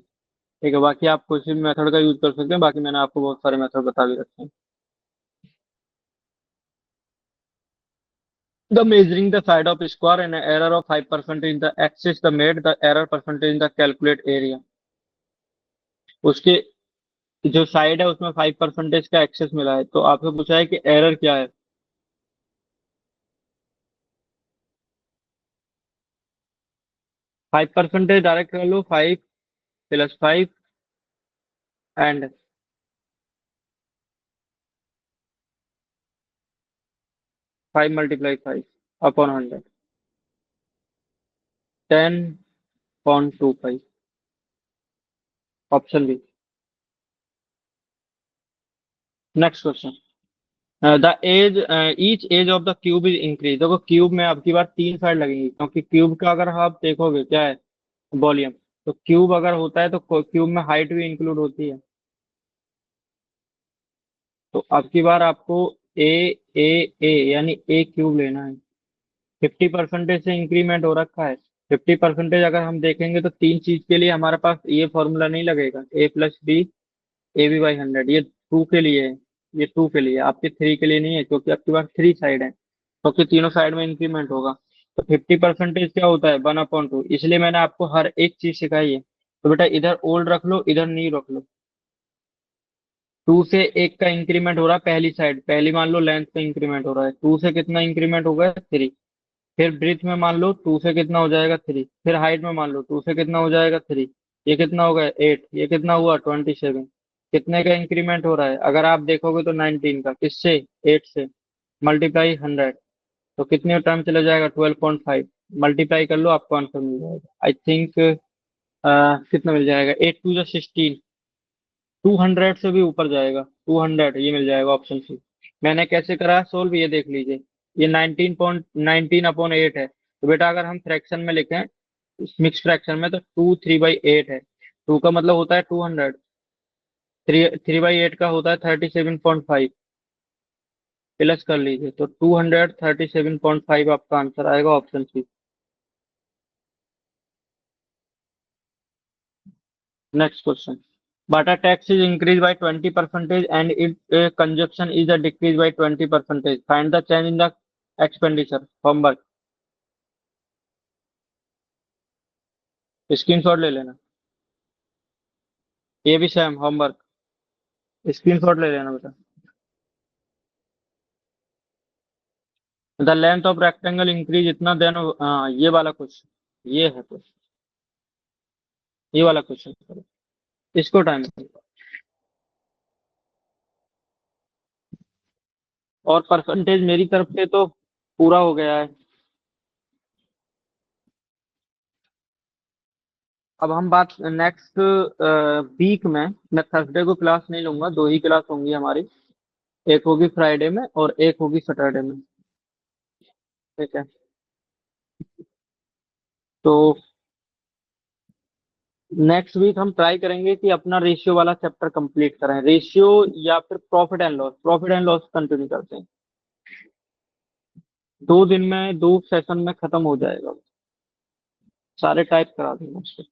ठीक है, बाकी आप किसी भी मेथड का यूज कर सकते हैं, बाकी मैंने आपको बहुत सारे मेथड बता भी रखे हैं। The measuring the side of square and an error of 5% in the axis the made the error percentage in the calculate area। उसके जो साइड है उसमें 5% का एक्सेस मिला है, तो आपसे पूछा है कि एरर क्या है। 5% डायरेक्ट कर लो, 5 + 5 and 5 × 5/100, 10.25, option B. Next question, the edge each edge of the cube is increase. देखो क्यूब में अब की बार 3 साइड लगेंगी, क्योंकि क्यूब का अगर आप देखोगे क्या है, वॉल्यूम। तो क्यूब अगर होता है तो क्यूब में हाइट भी इंक्लूड होती है। तो अब की बार आपको ए ए ए यानी ए क्यूब लेना है। 50% से इंक्रीमेंट हो रखा है। 50% अगर हम देखेंगे तो तीन चीज के लिए हमारे पास ये फॉर्मूला नहीं लगेगा, A + B AB/100, ये टू के लिए है। ये टू के लिए है, आपके थ्री के लिए नहीं है, क्योंकि आपके पास थ्री साइड है, क्योंकि तीनों साइड में इंक्रीमेंट होगा। तो 50% क्या होता है, 1/2, इसलिए मैंने आपको हर एक चीज सिखाई है। तो बेटा इधर ओल्ड रख लो, इधर न्यू रख लो। टू से एक का इंक्रीमेंट हो रहा है पहली साइड, पहली मान लो लेंथ पे इंक्रीमेंट हो रहा है, टू से कितना इंक्रीमेंट होगा, 3। फिर ब्रीथ में मान लो टू से कितना हो जाएगा, 3। फिर हाइट में मान लो टू से कितना हो जाएगा, 3। ये कितना हो गया, 8। ये कितना हुआ, 27। कितने का इंक्रीमेंट हो रहा है, अगर आप देखोगे तो 19 का, किससे, 8 से, मल्टीप्लाई 100, तो कितने टाइम चला जाएगा, 12.5। मल्टीप्लाई कर लो, आपको आंसर मिल जाएगा। आई थिंक कितना मिल जाएगा, 8×2 = 16। 200 से भी ऊपर जाएगा, 200 ये मिल जाएगा, ऑप्शन सी। मैंने कैसे करा सोल्व, ये देख लीजिए। ये 19.19/8 है, तो बेटा अगर हम फ्रैक्शन में लिखें, मिक्स फ्रैक्शन में, तो 2 3/8 है। टू का मतलब होता है 200, 3/8 का होता है 37.5। प्लस कर लीजिए, तो 237.5 आपका आंसर आएगा, option C. Next question, Bata tax is increased by 20% and its consumption is decreased by 20%. Find the change in the expenditure. Homework. Screenshot ले लेना। ये भी सेम होमवर्क, स्क्रीनशॉट ले लेना बेटा। The length of rectangle increase इतना, then हाँ ये वाला कुछ, ये है कुछ, ये वाला क्वेश्चन करो, इसको टाइम। और परसेंटेज मेरी तरफ से तो पूरा हो गया है। अब हम बात नेक्स्ट वीक में, मैं थर्सडे को क्लास नहीं लूंगा, दो ही क्लास होंगी हमारी। एक होगी फ्राइडे में और एक होगी सैटरडे में। ठीक है, तो नेक्स्ट वीक हम ट्राई करेंगे कि अपना रेशियो वाला चैप्टर कंप्लीट करें, रेशियो या फिर profit and loss. Profit and loss continue करते हैं, 2 दिन में 2 सेशन में खत्म हो जाएगा, सारे टाइप करा देंगे उसको।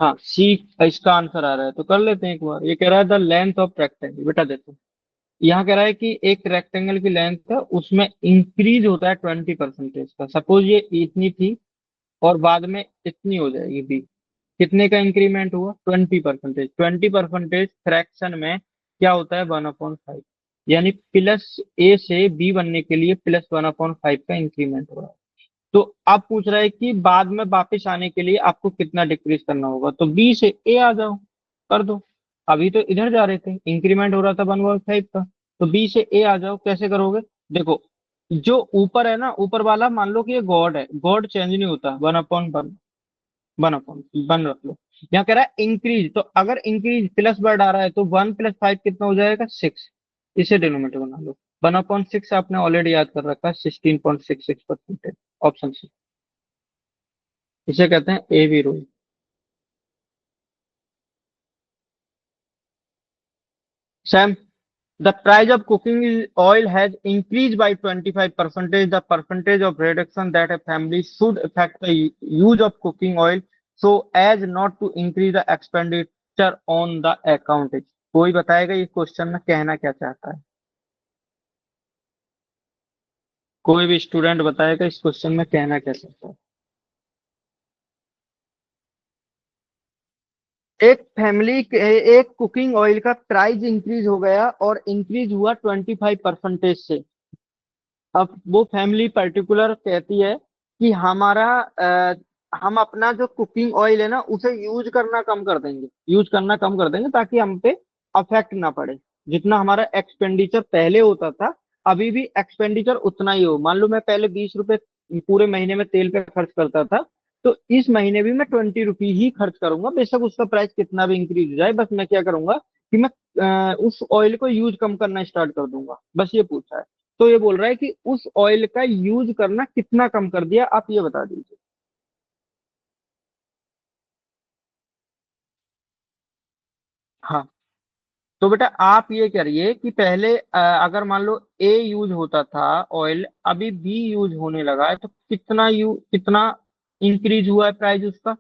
हाँ सी, इसका आंसर आ रहा है तो कर लेते हैं एक बार। ये कह रहा है द लेंथ ऑफ रेक्टेंगल, बेटा देखो यहाँ कह रहा है कि एक रेक्टेंगल की लेंथ है, उसमें इंक्रीज होता है 20% का। सपोज ये इतनी थी और बाद में इतनी हो जाएगी बी, कितने का इंक्रीमेंट हुआ, 20%। 20% फ्रैक्शन में क्या होता है, 1/5, यानी प्लस ए से बी बनने के लिए +1/5 का इंक्रीमेंट हो रहा है। तो अब पूछ रहा है कि बाद में वापस आने के लिए आपको कितना डिक्रीज करना होगा, तो बी से ए आ जाओ, कर दो। अभी तो इधर जा रहे थे, इंक्रीमेंट हो रहा था 1/5 का, तो बी से ए आ जाओ, कैसे करोगे। देखो जो ऊपर है ना, ऊपर वाला मान लो कि ये गॉड है, गॉड चेंज नहीं होता, 1/1, 1/1 रख लो। यहाँ कह रहा है इंक्रीज, तो अगर इंक्रीज प्लस बढ़ आ रहा है तो 1 + 5 कितना हो जाएगा, 6। इसे डिनोमिनेटर बना लो, 1/6 आपने ऑलरेडी याद कर रखा है, 16.66%। Option C. इसे कहते हैं एवी रूल। सैम, the price of cooking oil has increased by 25%. The percentage of reduction that a family should affect the use of cooking oil so as not to increase the expenditure on the account. कोई बताएगा ये question में कहना क्या चाहता है? कोई भी स्टूडेंट बताएगा इस क्वेश्चन में कहना क्या चाहता है? एक कुकिंग ऑयल का प्राइस इंक्रीज हो गया और इंक्रीज हुआ 25% से। अब वो फैमिली पर्टिकुलर कहती है कि हम अपना जो कुकिंग ऑयल है ना उसे यूज करना कम कर देंगे ताकि हम पे अफेक्ट ना पड़े। जितना हमारा एक्सपेंडिचर पहले होता था अभी भी एक्सपेंडिचर उतना ही हो। मान लो मैं पहले 20 रुपए पूरे महीने में तेल पे खर्च करता था, तो इस महीने भी मैं 20 रुपी ही खर्च करूंगा, बेशक उसका प्राइस कितना भी इंक्रीज हो जाए। बस मैं क्या करूंगा कि मैं उस ऑयल को यूज कम करना स्टार्ट कर दूंगा। बस ये पूछा है। तो ये बोल रहा है कि उस ऑयल का यूज करना कितना कम कर दिया, आप ये बता दीजिए। हाँ, तो बेटा आप ये करिए कि पहले अगर मान लो ए यूज होता था ऑयल, अभी बी यूज होने लगा है, तो कितना इंक्रीज हुआ है प्राइस उसका?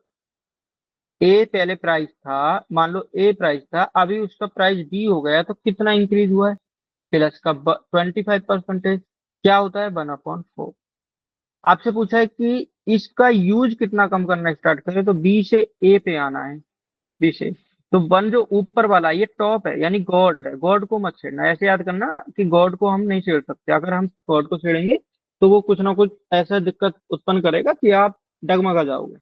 ए पहले प्राइस था, मान लो ए प्राइस था, अभी उसका प्राइस बी हो गया, तो कितना इंक्रीज हुआ है? प्लस का 25%। क्या होता है? 1/4। आपसे पूछा है कि इसका यूज कितना कम करना स्टार्ट करें, तो बी से ए पे आना है। बी से तो वन जो ऊपर वाला ये टॉप है यानी गॉड है, गॉड को मत छेड़ना। ऐसे याद करना कि गॉड को हम नहीं छेड़ सकते। अगर हम गॉड को छेड़ेंगे तो वो कुछ ना कुछ ऐसा दिक्कत उत्पन्न करेगा कि आप डगमगा जाओगे।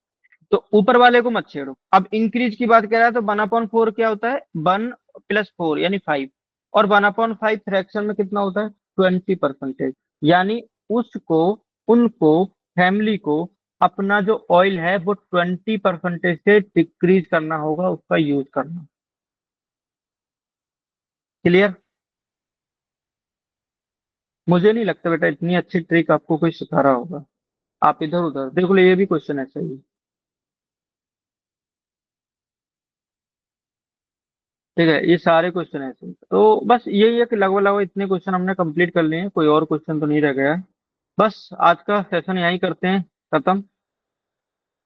तो ऊपर वाले को मत छेड़ो। अब इंक्रीज की बात कर रहा है तो 1/4 क्या होता है? 1 + 4 यानी 5। और 1/5 फ्रैक्शन में कितना होता है? 20%। यानी उसको उनको फैमिली को अपना जो ऑयल है वो 20% से डिक्रीज करना होगा, उसका यूज करना। क्लियर? मुझे नहीं लगता बेटा इतनी अच्छी ट्रिक आपको कोई सिखा रहा होगा। आप इधर उधर देख लो, ये भी क्वेश्चन ऐसा ही है। ठीक है, ये सारे क्वेश्चन ऐसे हैं। तो बस यही है कि लगभग लगभग इतने क्वेश्चन हमने कंप्लीट कर लिए हैं, कोई और क्वेश्चन तो नहीं रह गया है। बस आज का सेशन यहीं करते हैं खत्म।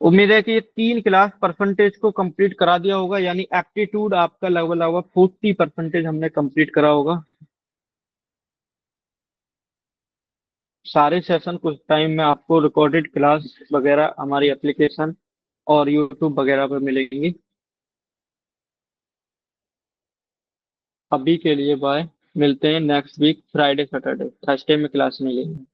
उम्मीद है कि ये 3 क्लास परसेंटेज को कंप्लीट करा दिया होगा, यानी एप्टीट्यूड आपका लगभग लगभग 40% हमने कंप्लीट करा होगा। सारे सेशन कुछ टाइम में आपको रिकॉर्डेड क्लास वगैरह हमारी एप्लीकेशन और यूट्यूब वगैरह पर मिलेंगी। अभी के लिए बाय। मिलते हैं next week Friday Saturday, Thursday में क्लास नहीं लेंगे।